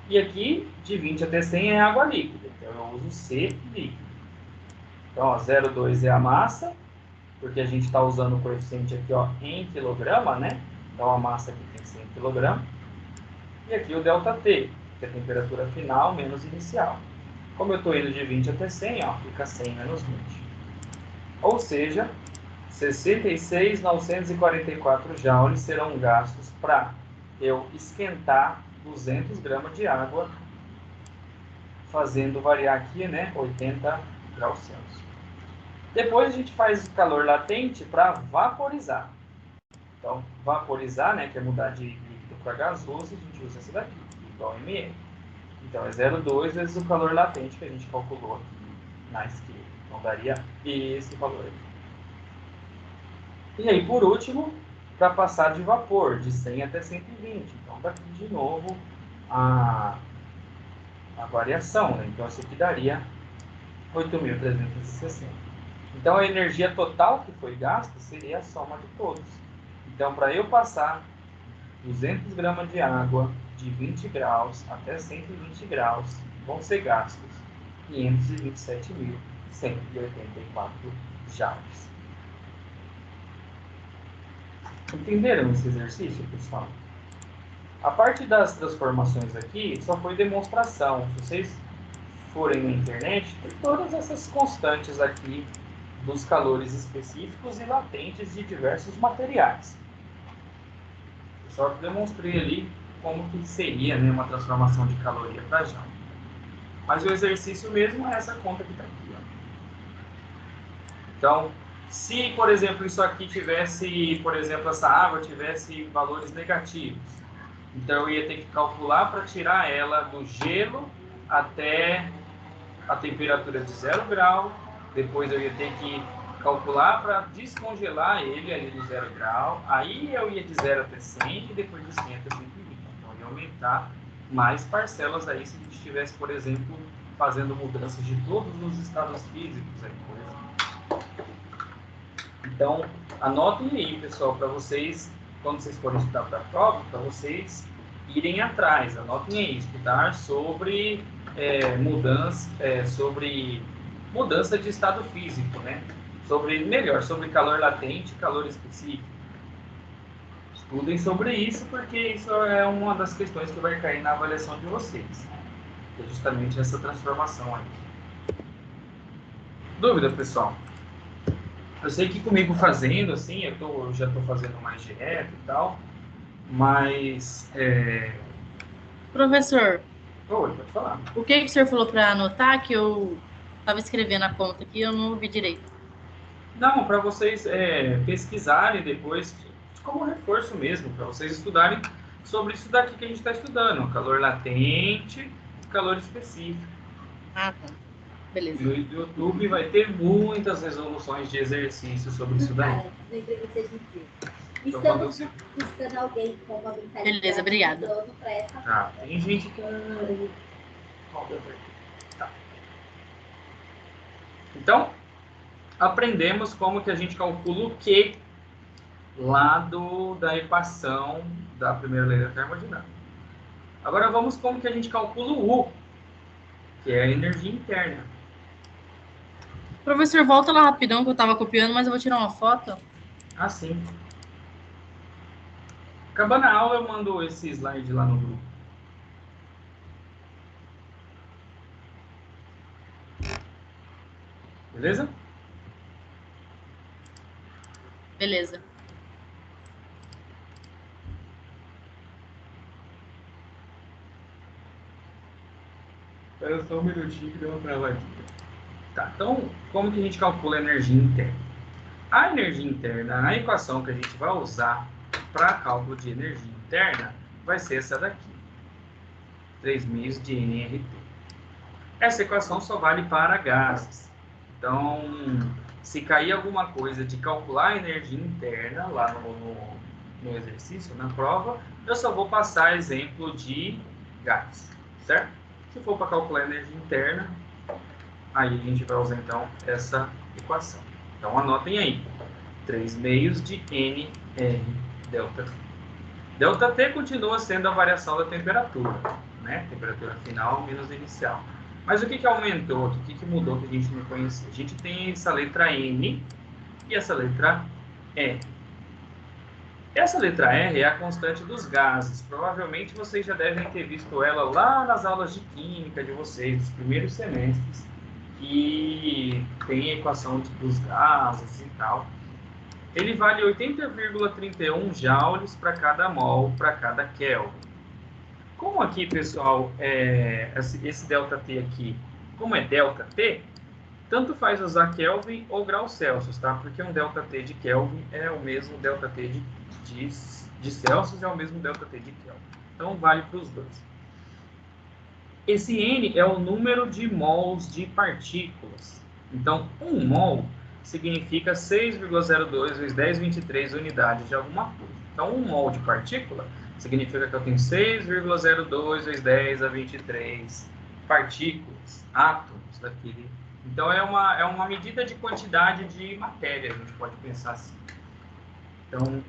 E aqui, de 20 até 100 é água líquida. Então, eu uso C líquido. Então, ó, 0,2 é a massa, porque a gente está usando o coeficiente aqui, ó, em quilograma, né? Então, a massa aqui tem 100 kg. E aqui o delta T, que é a temperatura final menos inicial. Como eu estou indo de 20 até 100, ó, fica 100 menos 20. Ou seja, 66.944 joules serão gastos para eu esquentar 200 gramas de água, fazendo variar aqui, né, 80 graus Celsius. Depois a gente faz o calor latente para vaporizar. Então, vaporizar, né, que é mudar de líquido para gasoso, a gente usa esse daqui, igual a ml. Então, é 0,2 vezes o calor latente que a gente calculou aqui na esquerda. Então, daria esse valor aqui. E aí, por último, para passar de vapor, de 100 até 120. Então, daqui de novo a variação, né? Então, isso aqui daria 8.360. Então, a energia total que foi gasta seria a soma de todos. Então, para eu passar 200 gramas de água de 20 graus até 120 graus, vão ser gastos 527.184 joules. Entenderam esse exercício, pessoal? A parte das transformações aqui só foi demonstração. Se vocês forem na internet, tem todas essas constantes aqui dos calores específicos e latentes de diversos materiais. Eu só demonstrei ali como que seria, né, uma transformação de caloria para joule. Mas o exercício mesmo é essa conta que está aqui. Ó. Então, se, por exemplo, isso aqui tivesse, por exemplo, essa água tivesse valores negativos, então eu ia ter que calcular para tirar ela do gelo até a temperatura de 0 grau, depois eu ia ter que calcular para descongelar ele ali no 0 grau, aí eu ia de 0 até 100 e depois de 100 até 120. Então eu ia aumentar mais parcelas aí se a gente estivesse, por exemplo, fazendo mudanças de todos os estados físicos aí, por exemplo. Então, anotem aí, pessoal, para vocês, quando vocês forem estudar para a prova, para vocês irem atrás. Anotem aí, estudar sobre mudança de estado físico, né? Sobre calor latente e calor específico. Estudem sobre isso, porque isso é uma das questões que vai cair na avaliação de vocês. Que é justamente essa transformação aí. Dúvida, pessoal? Eu sei que comigo fazendo, assim, eu já estou fazendo mais direto e tal, mas... Professor, Oi, pode falar. o que o senhor falou para anotar que eu estava escrevendo a conta aqui e eu não ouvi direito? Não, para vocês pesquisarem depois, como reforço mesmo, para vocês estudarem sobre isso daqui que a gente está estudando, calor latente e calor específico. Ah, tá. Beleza. No YouTube vai ter muitas resoluções de exercícios sobre isso daí. Estamos buscando alguém com uma brincadeira. Beleza, obrigada. Tá, tem gente que... Tá. Então, aprendemos como que a gente calcula o Q lá da equação da primeira lei da termodinâmica. Agora vamos como que a gente calcula o U, que é a energia interna. Professor, volta lá rapidão que eu estava copiando, mas eu vou tirar uma foto. Assim. Acabando a aula, eu mando esse slide lá no grupo. Beleza? Beleza. Espera só um minutinho que deu uma travadinha. Tá, então, como que a gente calcula a energia interna? A energia interna, a equação que a gente vai usar para cálculo de energia interna vai ser essa daqui. 3 meios de nRT. Essa equação só vale para gases. Então, se cair alguma coisa de calcular a energia interna lá no exercício, na prova, eu só vou passar exemplo de gás, certo? Se for para calcular a energia interna, aí a gente vai usar então essa equação. Então anotem aí, 3 meios de nR delta T. Delta T continua sendo a variação da temperatura, né? Temperatura final menos inicial. Mas o que aumentou? O que mudou que a gente não conhecia? A gente tem essa letra N e essa letra R. Essa letra R é a constante dos gases. Provavelmente vocês já devem ter visto ela lá nas aulas de química de vocês, dos primeiros semestres, que tem a equação dos gases e tal. Ele vale 80,31 joules para cada mol, para cada Kelvin. Como aqui, pessoal, esse ΔT aqui, como é ΔT, tanto faz usar Kelvin ou graus Celsius, tá? Porque um ΔT de Kelvin é o mesmo ΔT de Celsius, é o mesmo ΔT de Kelvin. Então, vale para os dois. Esse N é o número de mols de partículas. Então, 1 mol significa 6,02 vezes 1023 unidades de alguma coisa. Então, 1 mol de partícula significa que eu tenho 6,02 vezes 10 a 23 partículas, átomos daquele. Então, é uma medida de quantidade de matéria, a gente pode pensar assim. Então,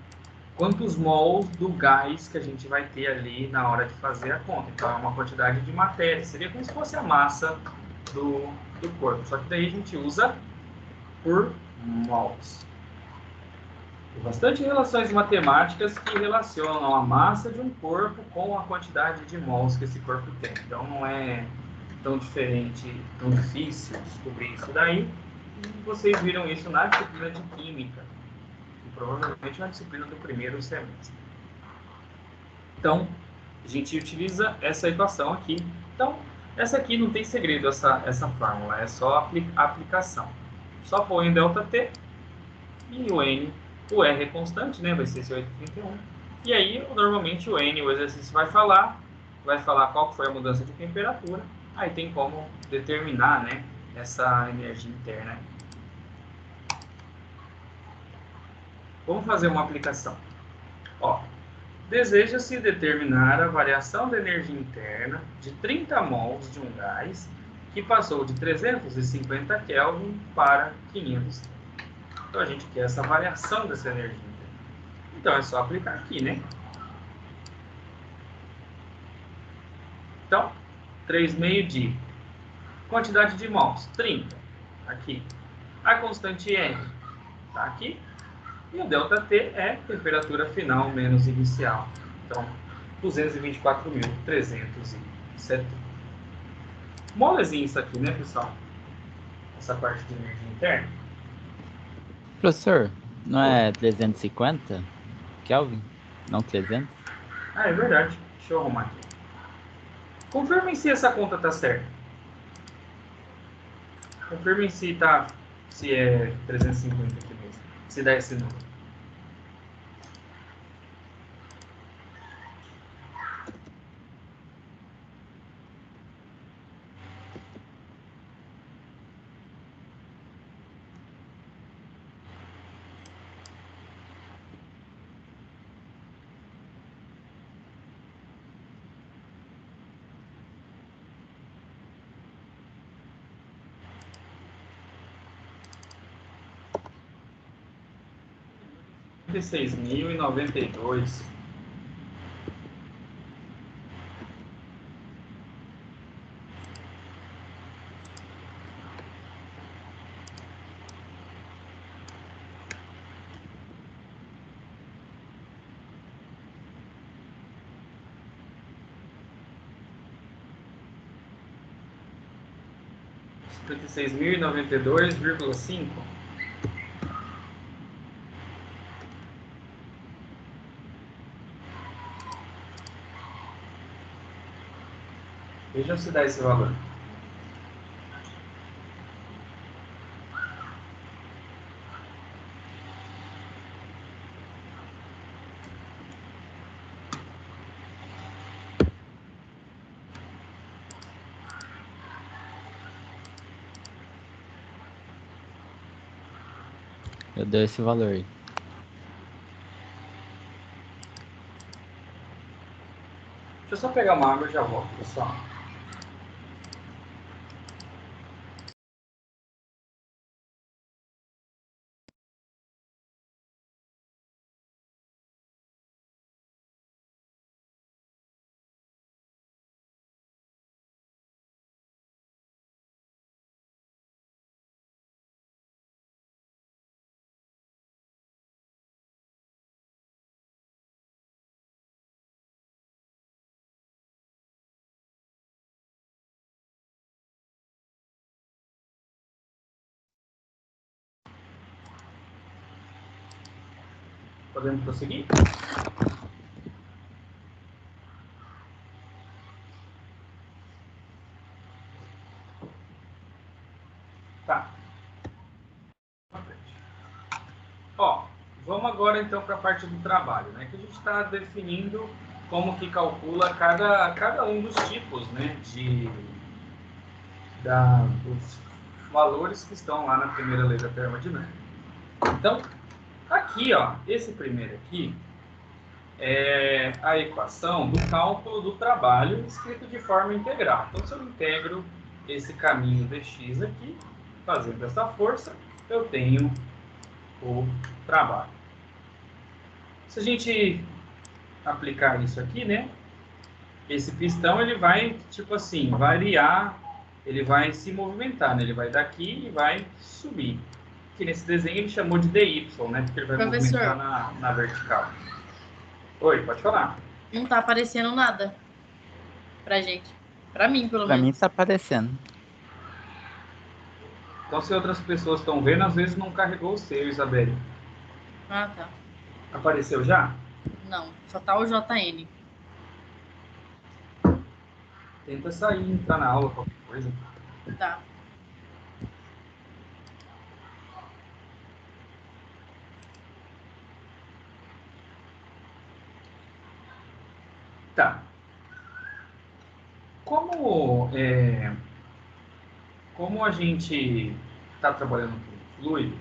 quantos mols do gás que a gente vai ter ali na hora de fazer a conta. Então, é uma quantidade de matéria. Seria como se fosse a massa do corpo. Só que daí a gente usa por mols. Tem bastante relações matemáticas que relacionam a massa de um corpo com a quantidade de mols que esse corpo tem. Então, não é tão diferente, tão difícil descobrir isso daí. E vocês viram isso na disciplina de Química. Provavelmente na disciplina do primeiro semestre. Então, a gente utiliza essa equação aqui. Então, essa aqui não tem segredo, essa fórmula, é só aplicação. Só põe o ΔT e o N, o R é constante, né? Vai ser esse 831. E aí, normalmente, o N, o exercício vai falar qual foi a mudança de temperatura. Aí tem como determinar, né, essa energia interna. Vamos fazer uma aplicação. Ó, deseja-se determinar a variação da energia interna de 30 mols de um gás que passou de 350 Kelvin para 500 Kelvin. Então, a gente quer essa variação dessa energia interna. Então, é só aplicar aqui, né? Então, 3,5 de quantidade de mols, 30. Aqui. A constante R está aqui. E o ΔT é temperatura final menos inicial. Então, 224.370. Molezinho isso aqui, né, pessoal? Essa parte de energia interna. Professor, não é 350 Kelvin? Não 300? Ah, é verdade. Deixa eu arrumar aqui. Confirmem se essa conta tá certa. Confirmem se é 350 aqui mesmo. Se dá esse número. R$ 56.092. R$ 56.092,5. Vejam se dá esse valor. Eu dei esse valor aí. Deixa eu só pegar uma água e já volto, pessoal. Podemos prosseguir? Tá. Ó, vamos agora então para a parte do trabalho, né? Que a gente está definindo como que calcula cada um dos tipos, né? Dos valores que estão lá na primeira lei da termodinâmica. Então, aqui, ó, esse primeiro aqui é a equação do cálculo do trabalho escrito de forma integral. Então, se eu integro esse caminho dx aqui, fazendo essa força, eu tenho o trabalho. Se a gente aplicar isso aqui, né? Esse pistão, ele vai, tipo assim, variar, ele vai se movimentar, né? Ele vai daqui e vai subir. Aqui nesse desenho ele chamou de dy, né? Porque ele vai Professor. movimentar na vertical. Oi, pode falar. Não tá aparecendo nada pra gente. Pra mim, pelo Pra mim menos. tá aparecendo. Então, se outras pessoas estão vendo, às vezes não carregou o seu, Isabelle. Ah, tá. Apareceu já? Não, só tá o JN. Tenta sair, entrar na aula, qualquer coisa. Tá. Tá. Como a gente está trabalhando com fluido,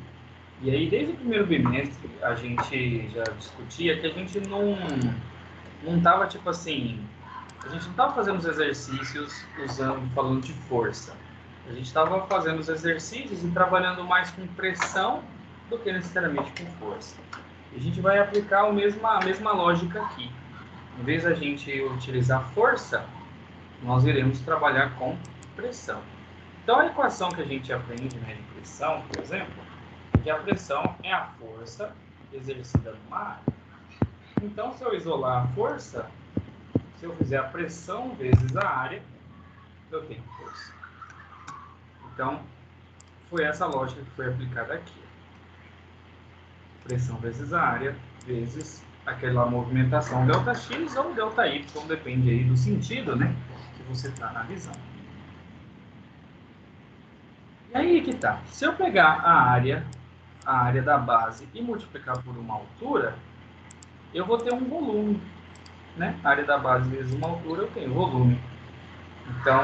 e aí desde o primeiro bimestre a gente já discutia que a gente não estava tipo assim, a gente não estava fazendo os exercícios falando de força. A gente estava fazendo os exercícios e trabalhando mais com pressão do que necessariamente com força. E a gente vai aplicar a mesma lógica aqui. Em vez da gente utilizar força, nós iremos trabalhar com pressão. Então, a equação que a gente aprende, né, de pressão, por exemplo, é que a pressão é a força exercida numa área. Então, se eu isolar a força, se eu fizer a pressão vezes a área, eu tenho força. Então, foi essa lógica que foi aplicada aqui. Pressão vezes a área, vezes aquela movimentação ΔX ou ΔY, depende aí do sentido, né, que você está analisando. E aí que tá. Se eu pegar a área da base e multiplicar por uma altura, eu vou ter um volume, né? A área da base vezes uma altura, eu tenho volume. Então,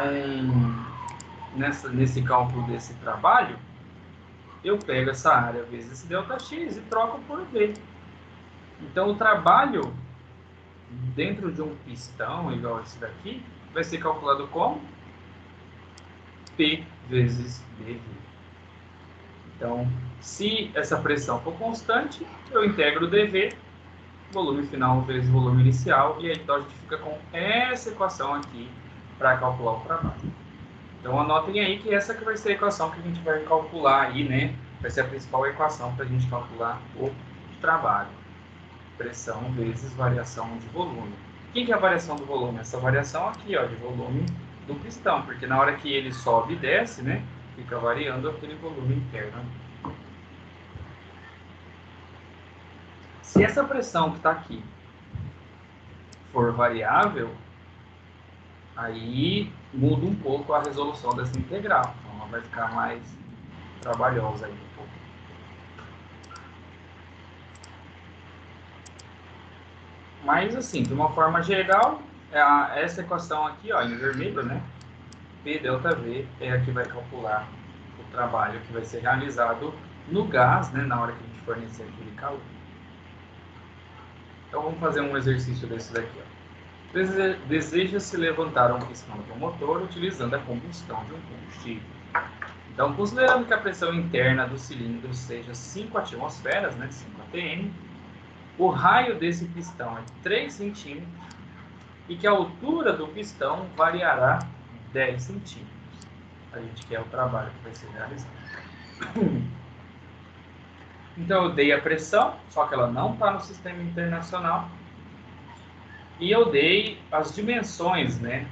nesse cálculo desse trabalho, eu pego essa área vezes esse ΔX e troco por V. Então, o trabalho dentro de um pistão, igual esse daqui, vai ser calculado como P vezes dV. Então, se essa pressão for constante, eu integro dV, volume final vezes volume inicial, e aí então a gente fica com essa equação aqui para calcular o trabalho. Então, anotem aí que essa que vai ser a equação que a gente vai calcular aí, né? Vai ser a principal equação para a gente calcular o trabalho. Pressão vezes variação de volume. O que é a variação do volume? Essa variação aqui, ó, de volume do pistão, porque na hora que ele sobe e desce, né, fica variando aquele volume interno. Se essa pressão que está aqui for variável, aí muda um pouco a resolução dessa integral. Então ela vai ficar mais trabalhosa aí um pouco. Mas assim, de uma forma geral, essa equação aqui, ó, em vermelho, né? P ΔV é a que vai calcular o trabalho que vai ser realizado no gás, né, na hora que a gente fornecer aquele calor. Então vamos fazer um exercício desse daqui. Ó. Deseja-se levantar um pistão do motor utilizando a combustão de um combustível. Então, considerando que a pressão interna do cilindro seja 5 atmosferas, né, 5 atm, o raio desse pistão é 3 centímetros e que a altura do pistão variará 10 centímetros. A gente quer o trabalho que vai ser realizado. Então, eu dei a pressão, só que ela não está no sistema internacional. E eu dei as dimensões, né?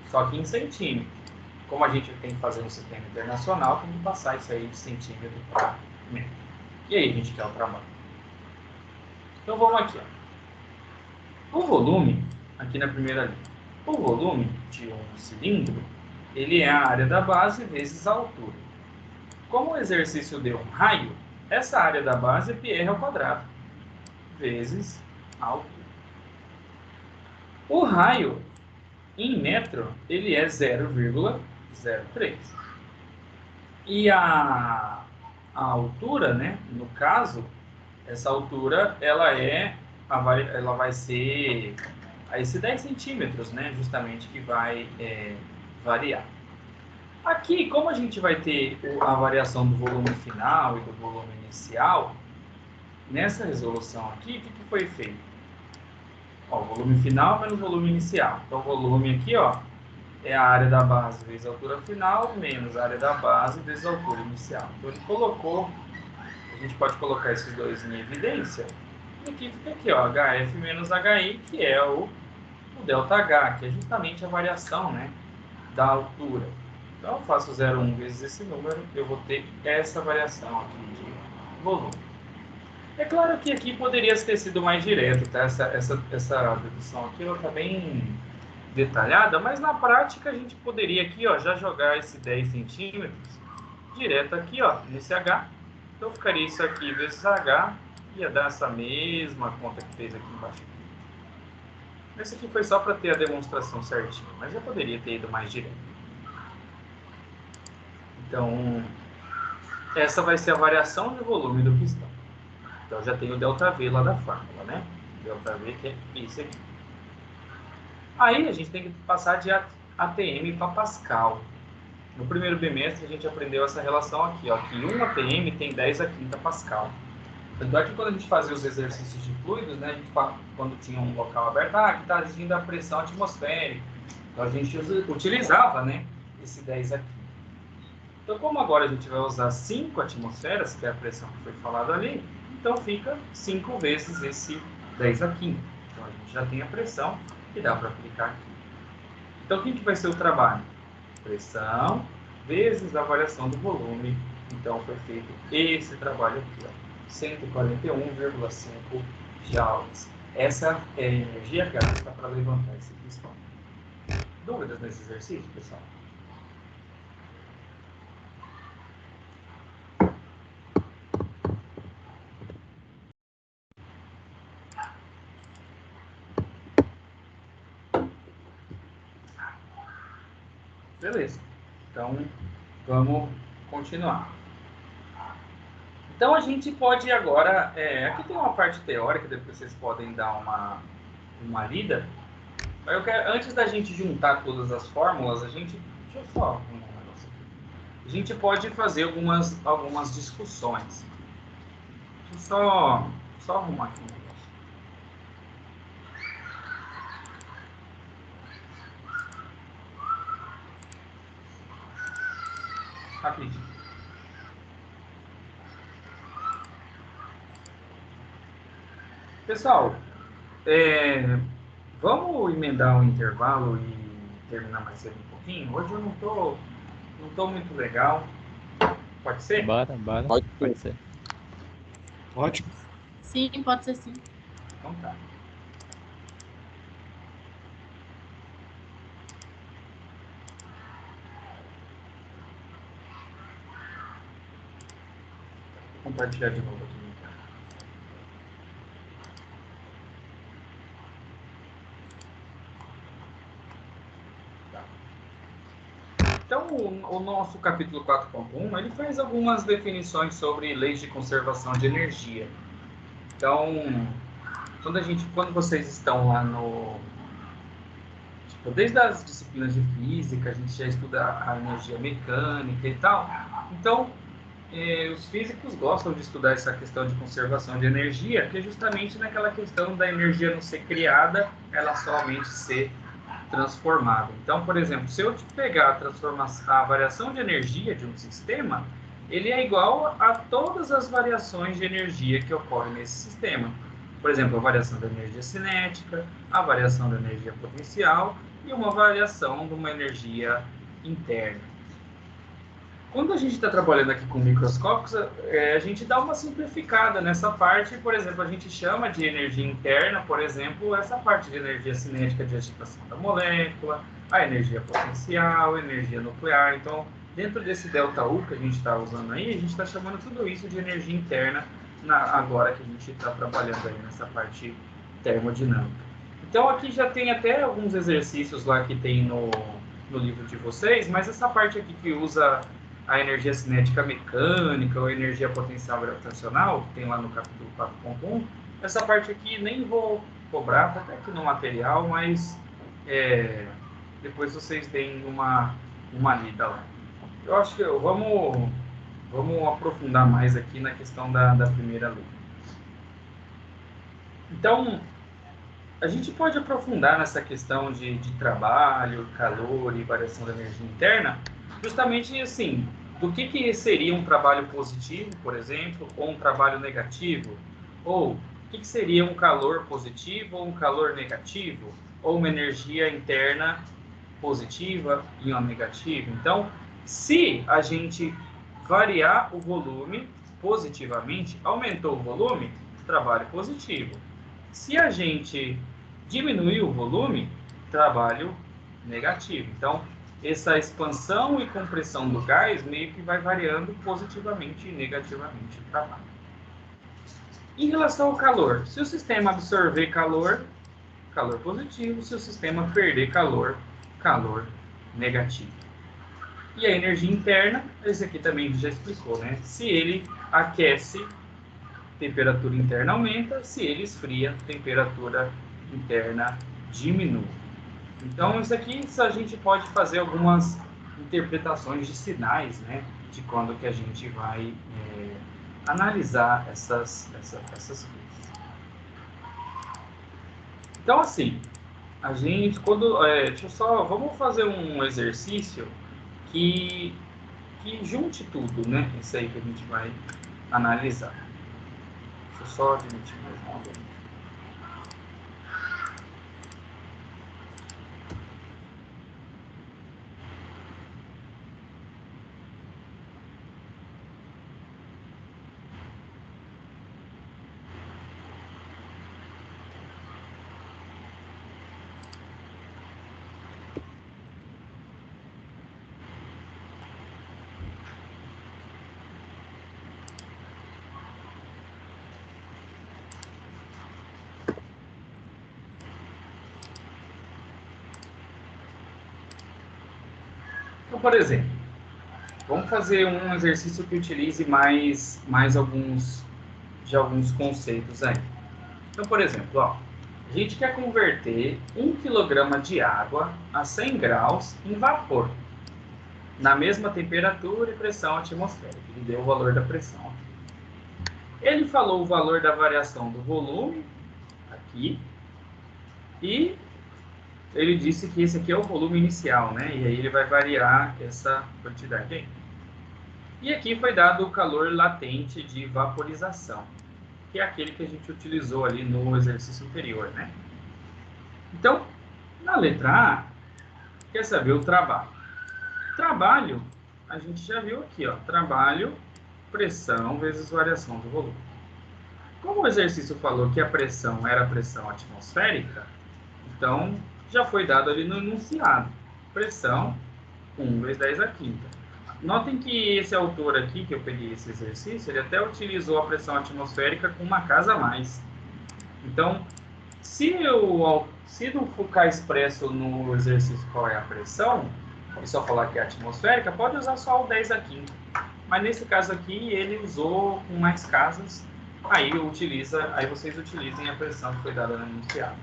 Só que em centímetros. Como a gente tem que fazer no sistema internacional, tem que passar isso aí de centímetro para metro. E aí a gente quer o trabalho. Então vamos aqui. Ó. O volume, aqui na primeira linha, o volume de um cilindro, ele é a área da base vezes a altura. Como o exercício deu um raio, essa área da base é πr ao quadrado, vezes a altura. O raio, em metro, ele é 0,03. E a altura, né, no caso, essa altura, ela vai ser a esses 10 centímetros, né, justamente, que vai variar. Aqui, como a gente vai ter a variação do volume final e do volume inicial, nessa resolução aqui, o que foi feito? Ó, volume final menos volume inicial. Então, o volume aqui, ó, é a área da base vezes a altura final, menos a área da base vezes a altura inicial. Então, ele colocou, a gente pode colocar esses dois em evidência, e aqui fica aqui, ó, HF menos HI, que é o ΔH, que é justamente a variação, né, da altura. Então, eu faço 0,1 vezes esse número, eu vou ter essa variação aqui de volume. É claro que aqui poderia ter sido mais direto, tá? Essa dedução aqui está bem detalhada, mas na prática a gente poderia aqui, ó, já jogar esse 10 centímetros direto aqui, ó, nesse H. Então ficaria isso aqui vezes H, ia dar essa mesma conta que fez aqui embaixo. Esse aqui foi só para ter a demonstração certinha, mas já poderia ter ido mais direto. Então, essa vai ser a variação de volume do pistão. Então, já tem o ΔV lá da fórmula, né? ΔV que é isso aqui. Aí, a gente tem que passar de ATM para Pascal. No primeiro bimestre, a gente aprendeu essa relação aqui, ó, que 1 ATM tem 10 a quinta Pascal. Tanto é que quando a gente fazia os exercícios de fluidos, né, a gente, quando tinha um local aberto, aqui está agindo a pressão atmosférica. Então, a gente utilizava, né, esse 10 aqui. Então, como agora a gente vai usar 5 atmosferas, que é a pressão que foi falado ali, então fica 5 vezes esse 10 a quinta. Então, a gente já tem a pressão que dá para aplicar aqui. Então, o que vai ser o trabalho? Pressão vezes a variação do volume. Então, foi feito esse trabalho aqui, ó, 141,5 joules. Essa é a energia gasta para levantar esse pistão. Dúvidas nesse exercício, pessoal? Beleza. Então, vamos continuar. Então, a gente pode agora... aqui tem uma parte teórica, depois vocês podem dar uma lida. Eu quero, antes da gente juntar todas as fórmulas, deixa eu só arrumar um negócio aqui. A gente pode fazer algumas discussões. Deixa eu só arrumar aqui um negócio. Rapidinho. Pessoal, vamos emendar um intervalo e terminar mais cedo um pouquinho? Hoje eu não tô muito legal. Pode ser? Bora. Pode ser. Ótimo. Sim, pode ser sim. Então tá. Vou compartilhar de novo aqui. Então, o nosso capítulo 4.1, ele faz algumas definições sobre leis de conservação de energia. Então, quando vocês estão lá no... Tipo, desde as disciplinas de física, a gente já estuda a energia mecânica e tal. Então, os físicos gostam de estudar essa questão de conservação de energia, que é justamente naquela questão da energia não ser criada, ela somente ser transformada. Então, por exemplo, se eu pegar a variação de energia de um sistema, ele é igual a todas as variações de energia que ocorrem nesse sistema. Por exemplo, a variação da energia cinética, a variação da energia potencial e uma variação de uma energia interna. Quando a gente está trabalhando aqui com microscópios, a gente dá uma simplificada nessa parte. Por exemplo, a gente chama de energia interna, por exemplo, essa parte de energia cinética de agitação da molécula, a energia potencial, a energia nuclear. Então, dentro desse ΔU que a gente está usando aí, a gente está chamando tudo isso de energia interna agora que a gente está trabalhando aí nessa parte termodinâmica. Então, aqui já tem até alguns exercícios lá que tem no livro de vocês, mas essa parte aqui que usa a energia cinética mecânica ou energia potencial gravitacional, que tem lá no capítulo 4.1, essa parte aqui nem vou cobrar, tá até aqui no material, mas depois vocês deem uma lida lá. Eu acho que vamos aprofundar mais aqui na questão da primeira lei. Então, a gente pode aprofundar nessa questão de trabalho, calor e variação da energia interna, justamente assim, do que seria um trabalho positivo, por exemplo, ou um trabalho negativo, ou o que seria um calor positivo ou um calor negativo, ou uma energia interna positiva e uma negativa. Então, se a gente variar o volume positivamente, aumentou o volume, trabalho positivo. Se a gente diminuir o volume, trabalho negativo. Então, essa expansão e compressão do gás meio que vai variando positivamente e negativamente o trabalho. Em relação ao calor, se o sistema absorver calor, calor positivo. Se o sistema perder calor, calor negativo. E a energia interna, esse aqui também já explicou, né? Se ele aquece, temperatura interna aumenta. Se ele esfria, temperatura interna diminui. Então, isso aqui a gente pode fazer algumas interpretações de sinais, né? De quando que a gente vai analisar essas coisas. Então, assim, a gente, vamos fazer um exercício que junte tudo, né? Isso aí que a gente vai analisar. Deixa eu só admitir mais uma vez. Então, por exemplo, vamos fazer um exercício que utilize mais alguns conceitos aí. Então, por exemplo, ó, a gente quer converter 1 kg de água a 100 graus em vapor, na mesma temperatura e pressão atmosférica. Ele deu o valor da pressão. Ele falou o valor da variação do volume, aqui, e ele disse que esse aqui é o volume inicial, né? E aí ele vai variar essa quantidade aí. E aqui foi dado o calor latente de vaporização, que é aquele que a gente utilizou ali no exercício anterior, né? Então, na letra A, quer saber o trabalho. Trabalho, a gente já viu aqui, ó. Trabalho, pressão vezes variação do volume. Como o exercício falou que a pressão era a pressão atmosférica, então já foi dado ali no enunciado. Pressão, 1 vezes 10 à quinta. Notem que esse autor aqui, que eu peguei esse exercício, ele até utilizou a pressão atmosférica com uma casa a mais. Então, se não ficar expresso no exercício qual é a pressão, e só falar que é atmosférica, pode usar só o 10 a quinta. Mas nesse caso aqui, ele usou com mais casas, aí vocês utilizem a pressão que foi dada no enunciado.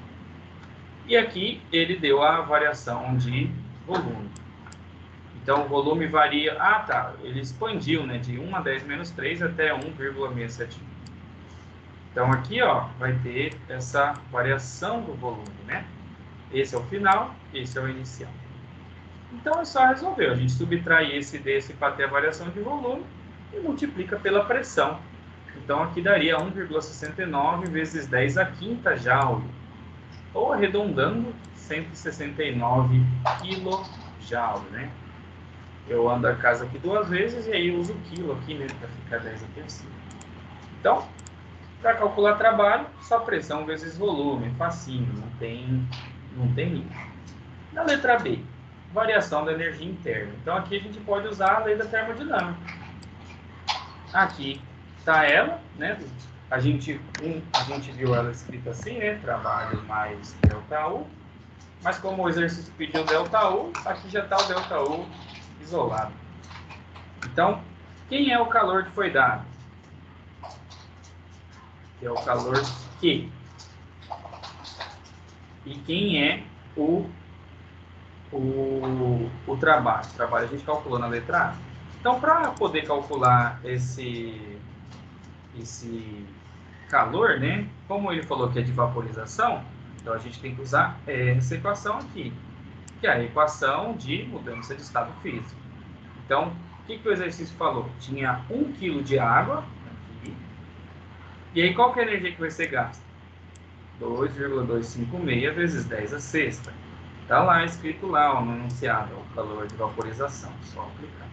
E aqui ele deu a variação de volume. Então o volume varia, ele expandiu, né, de 1 a 10 menos 3 até 1,671. Então aqui, ó, vai ter essa variação do volume, né? Esse é o final, esse é o inicial. Então é só resolver. A gente subtrai esse desse para ter a variação de volume e multiplica pela pressão. Então aqui daria 1,69 vezes 10 a quinta joule. Ou arredondando, 169 kJ, né? Eu ando a casa aqui 2 vezes e aí eu uso o quilo aqui, né? Para ficar 10 aqui acima. Então, para calcular trabalho, só pressão vezes volume. Facinho, não tem livro. Na letra B, variação da energia interna. Então aqui a gente pode usar a lei da termodinâmica. Aqui está ela, né? A gente viu ela escrita assim, né? Trabalho mais ΔU. Mas como o exercício pediu ΔU, aqui já está o ΔU isolado. Então, quem é o calor que foi dado? Que é o calor Q. E quem é o trabalho? O trabalho a gente calculou na letra A. Então, para poder calcular esse calor, né? Como ele falou que é de vaporização, então a gente tem que usar essa equação aqui, que é a equação de mudança de estado físico. Então, o que o exercício falou? Tinha 1 kg de água aqui, e aí qual que é a energia que vai ser gasta? 2,256 vezes 10 a sexta. Está lá escrito lá, no enunciado, o calor de vaporização, só aplicar.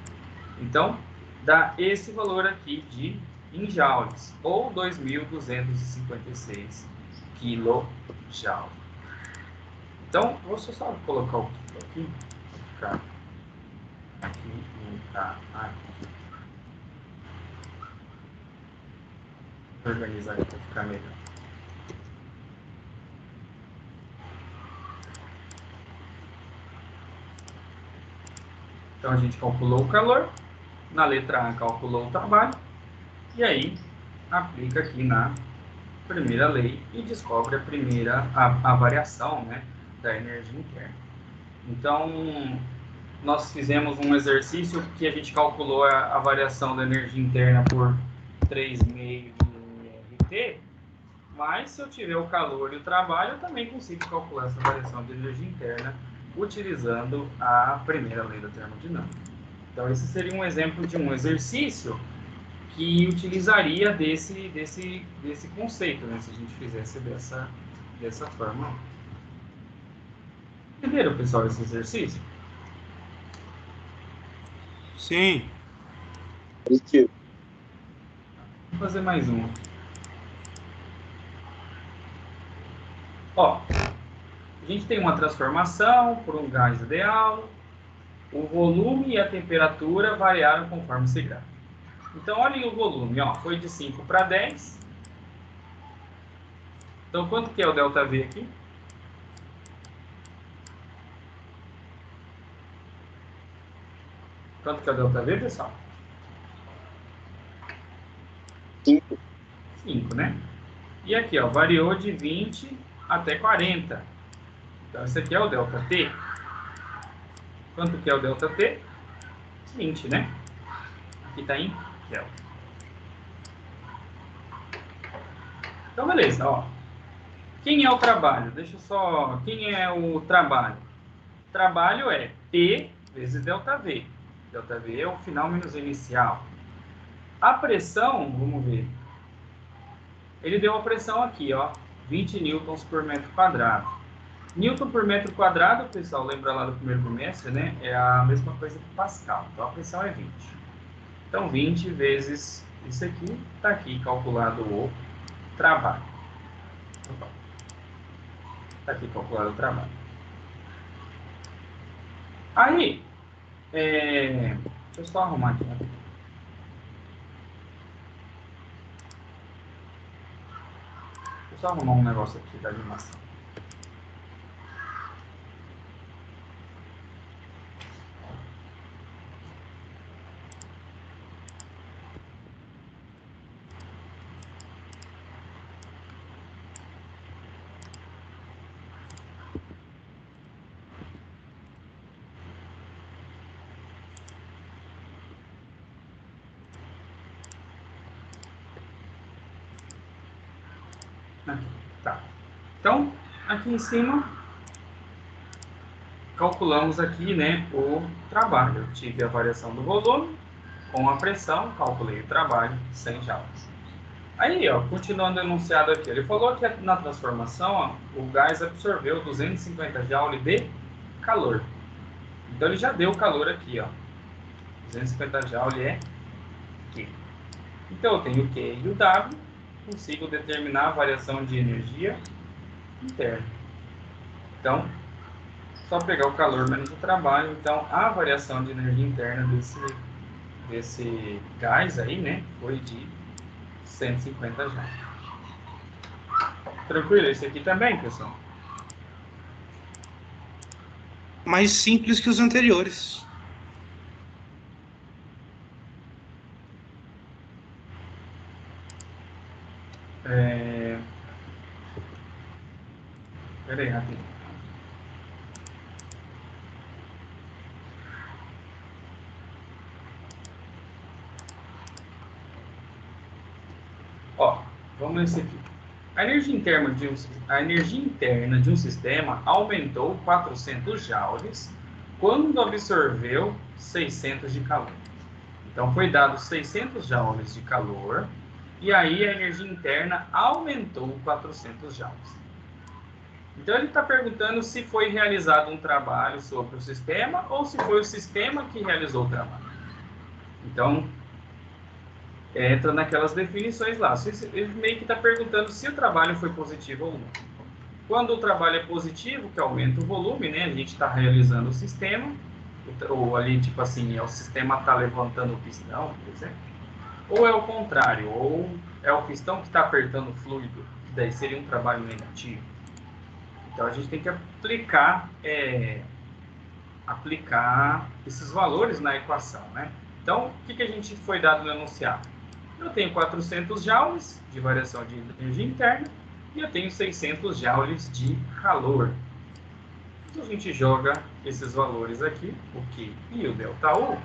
Então, dá esse valor aqui em joules, ou 2.256 kJ. Então, vou só colocar o quilo aqui, para ficar aqui e tá aqui. Vou organizar aqui para ficar melhor. Então, a gente calculou o calor, na letra A calculou o trabalho, e aí aplica aqui na primeira lei e descobre a variação, né, da energia interna. Então, nós fizemos um exercício que a gente calculou a variação da energia interna por 3,5 de RT, mas se eu tiver o calor e o trabalho, eu também consigo calcular essa variação de energia interna utilizando a primeira lei da termodinâmica. Então, esse seria um exemplo de um exercício que utilizaria desse conceito, né, se a gente fizesse dessa forma. Entenderam, pessoal, esse exercício? Sim. Vou fazer mais um. Ó, a gente tem uma transformação por um gás ideal, o volume e a temperatura variaram conforme esse gráfico. Então, olhem o volume, ó, foi de 5 para 10. Então, quanto que é o ΔV aqui? Quanto que é o ΔV, pessoal? 5. 5, né? E aqui, ó, variou de 20 até 40. Então, esse aqui é o ΔT. Quanto que é o ΔT? 20, né? Aqui está em Kelvin. Então, beleza, ó. Quem é o trabalho? Quem é o trabalho? Trabalho é P vezes ΔV. ΔV é o final menos o inicial. A pressão, vamos ver. Ele deu a pressão aqui, ó. 20 newtons por metro quadrado. Newton por metro quadrado, pessoal, lembra lá do primeiro bimestre, né? É a mesma coisa que Pascal. Então, a pressão é 20. Então, 20 vezes isso aqui, está aqui calculado o trabalho. Está aqui calculado o trabalho. Aí, deixa eu só arrumar aqui, né? Deixa eu só arrumar um negócio aqui da animação. Aqui, tá. Então, aqui em cima, calculamos aqui, né, o trabalho. Eu tive a variação do volume com a pressão, calculei o trabalho, 100 joules. Aí, ó, continuando o enunciado aqui, ele falou que na transformação, ó, o gás absorveu 250 joules de calor. Então, ele já deu o calor aqui, ó. 250 joules é Q. Então, eu tenho o Q e o W, consigo determinar a variação de energia interna. Então, só pegar o calor menos o trabalho. Então, a variação de energia interna desse gás aí, né, foi de 150 joules. Tranquilo? Esse aqui também, pessoal? Mais simples que os anteriores. Peraí, rapidinho. Ó, vamos nesse aqui. A energia interna de um sistema aumentou 400 joules quando absorveu 600 de calor. Então, foi dado 600 joules de calor e aí a energia interna aumentou 400 joules. Então, ele está perguntando se foi realizado um trabalho sobre o sistema ou se foi o sistema que realizou o trabalho. Então, entra naquelas definições lá. Ele meio que está perguntando se o trabalho foi positivo ou não. Quando o trabalho é positivo, que aumenta o volume, né? A gente está realizando o sistema, ou ali, tipo assim, o sistema está levantando o pistão, por exemplo. Ou é o contrário, ou é o pistão que está apertando o fluido, que daí seria um trabalho negativo. Então, a gente tem que aplicar esses valores na equação, né? Então, o que a gente foi dado no enunciado? Eu tenho 400 joules de variação de energia interna e eu tenho 600 joules de calor. Então, a gente joga esses valores aqui, o Q e o ΔU,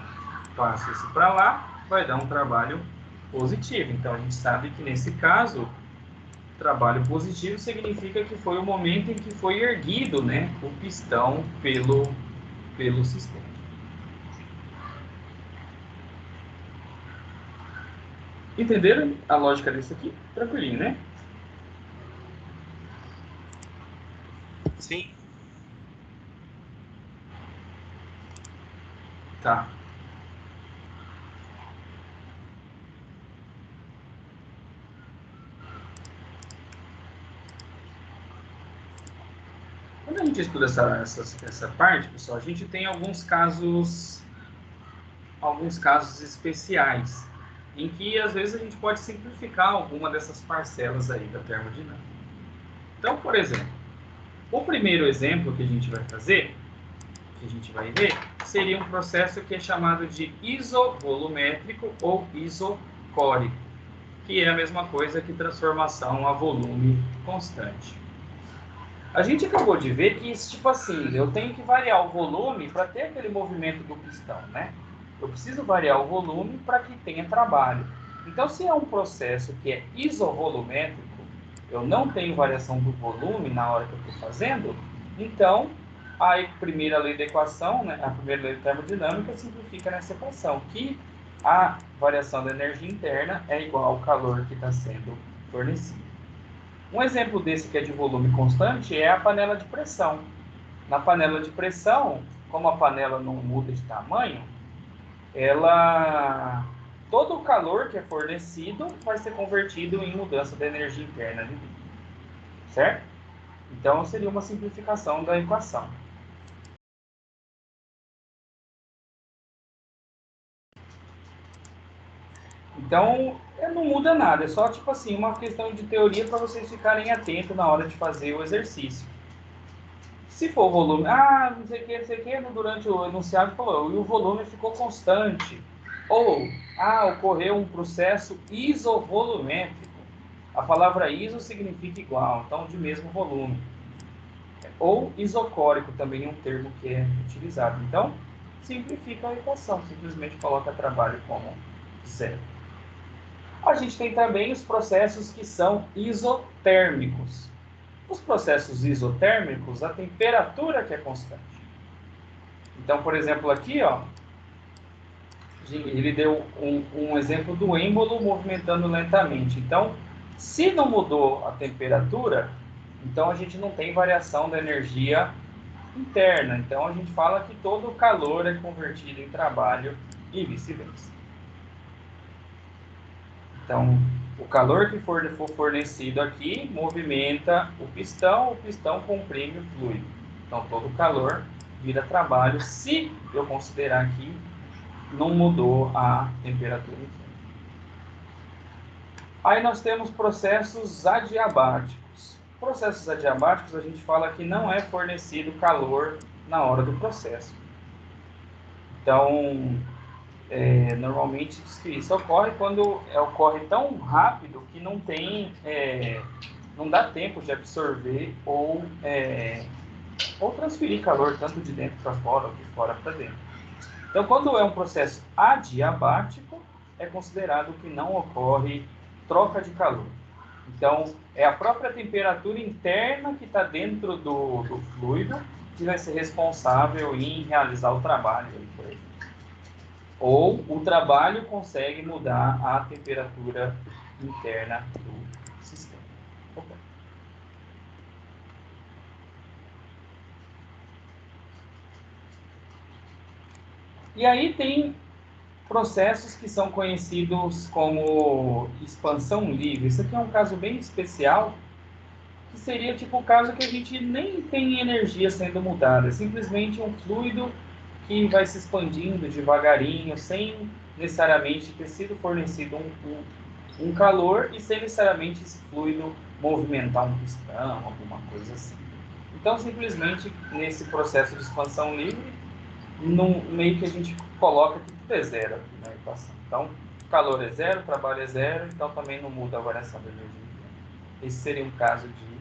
passa isso para lá, vai dar um trabalho positivo. Então, a gente sabe que nesse caso, trabalho positivo significa que foi o momento em que foi erguido, né, o pistão pelo sistema. Entenderam a lógica disso aqui? Tranquilinho, né? Sim. Tá. Quando a gente estuda essa parte, pessoal, a gente tem alguns casos especiais, em que às vezes a gente pode simplificar alguma dessas parcelas aí da termodinâmica. Então, por exemplo, o primeiro exemplo que a gente vai fazer, que a gente vai ver, seria um processo que é chamado de isovolumétrico ou isocórico, que é a mesma coisa que transformação a volume constante. A gente acabou de ver que, tipo assim, eu tenho que variar o volume para ter aquele movimento do pistão, né? Eu preciso variar o volume para que tenha trabalho. Então, se é um processo que é isovolumétrico, eu não tenho variação do volume na hora que eu estou fazendo, então a primeira lei da equação, né, a primeira lei da termodinâmica simplifica nessa equação, que a variação da energia interna é igual ao calor que está sendo fornecido. Um exemplo desse que é de volume constante é a panela de pressão. Na panela de pressão, como a panela não muda de tamanho, todo o calor que é fornecido vai ser convertido em mudança da energia interna ali dentro. Certo? Então, seria uma simplificação da equação. Então, não muda nada, é só tipo assim, uma questão de teoria para vocês ficarem atentos na hora de fazer o exercício. Se for o volume, não sei o que, durante o enunciado falou, e o volume ficou constante. Ou, ocorreu um processo isovolumétrico. A palavra iso significa igual, então de mesmo volume. Ou isocórico também é um termo que é utilizado. Então, simplifica a equação, simplesmente coloca trabalho como zero. A gente tem também os processos que são isotérmicos. Os processos isotérmicos, a temperatura que é constante. Então, por exemplo, aqui, ó, ele deu um exemplo do êmbolo movimentando lentamente. Então, se não mudou a temperatura, então a gente não tem variação da energia interna. Então, a gente fala que todo o calor é convertido em trabalho e vice-versa. Então, o calor que for fornecido aqui movimenta o pistão comprime o fluido. Então, todo o calor vira trabalho, se eu considerar que não mudou a temperatura interna. Aí nós temos processos adiabáticos. Processos adiabáticos, a gente fala que não é fornecido calor na hora do processo. Então, normalmente isso ocorre quando ocorre tão rápido que não dá tempo de absorver ou transferir calor tanto de dentro para fora ou de fora para dentro. Então, quando é um processo adiabático, é considerado que não ocorre troca de calor. Então, é a própria temperatura interna que está dentro do fluido que vai ser responsável em realizar o trabalho, por exemplo. Ou o trabalho consegue mudar a temperatura interna do sistema. Okay. E aí tem processos que são conhecidos como expansão livre. Isso aqui é um caso bem especial, que seria tipo o caso que a gente nem tem energia sendo mudada. É simplesmente um fluido que vai se expandindo devagarinho, sem necessariamente ter sido fornecido um calor e sem necessariamente esse fluido movimentar um pistão, alguma coisa assim. Então, simplesmente, nesse processo de expansão livre, meio que a gente coloca que tudo é zero aqui na equação. Então, calor é zero, trabalho é zero, então também não muda a variação da energia. Esse seria um caso de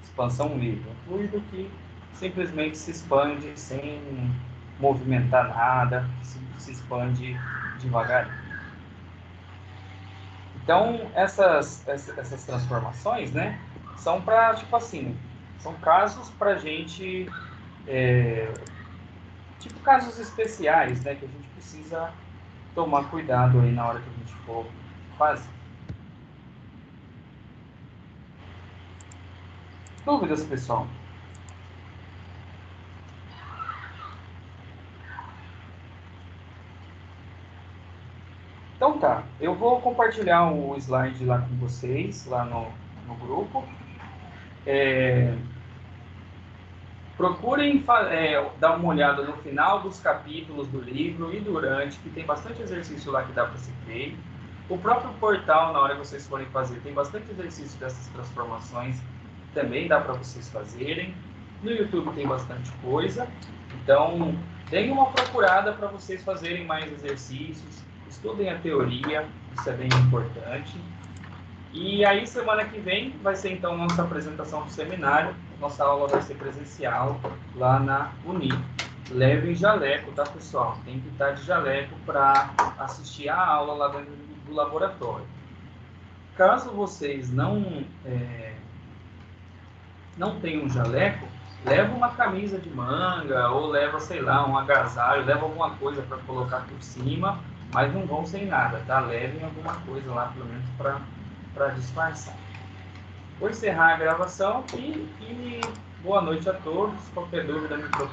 expansão livre. Um fluido que simplesmente se expande sem movimentar nada, se expande devagarinho. Então, essas transformações, né, são para, tipo assim, são casos para a gente, tipo casos especiais, né, que a gente precisa tomar cuidado aí na hora que a gente for fazer. Dúvidas, pessoal? Então tá, eu vou compartilhar o slide lá com vocês, lá no grupo. Procurem dar uma olhada no final dos capítulos do livro e durante, que tem bastante exercício lá que dá para ser feito. O próprio portal, na hora que vocês forem fazer, tem bastante exercício dessas transformações, também dá para vocês fazerem. No YouTube tem bastante coisa, então deem uma procurada para vocês fazerem mais exercícios, estudem a teoria, isso é bem importante. E aí, semana que vem, vai ser então nossa apresentação do seminário. Nossa aula vai ser presencial lá na Uni. Levem jaleco, tá, pessoal? Tem que estar de jaleco para assistir a aula lá dentro do laboratório. Caso vocês não tenham jaleco, leva uma camisa de manga ou leva, sei lá, um agasalho, leva alguma coisa para colocar por cima, mas não vão sem nada, tá? Levem alguma coisa lá, pelo menos, para disfarçar. Vou encerrar a gravação e boa noite a todos. Qualquer dúvida me procure.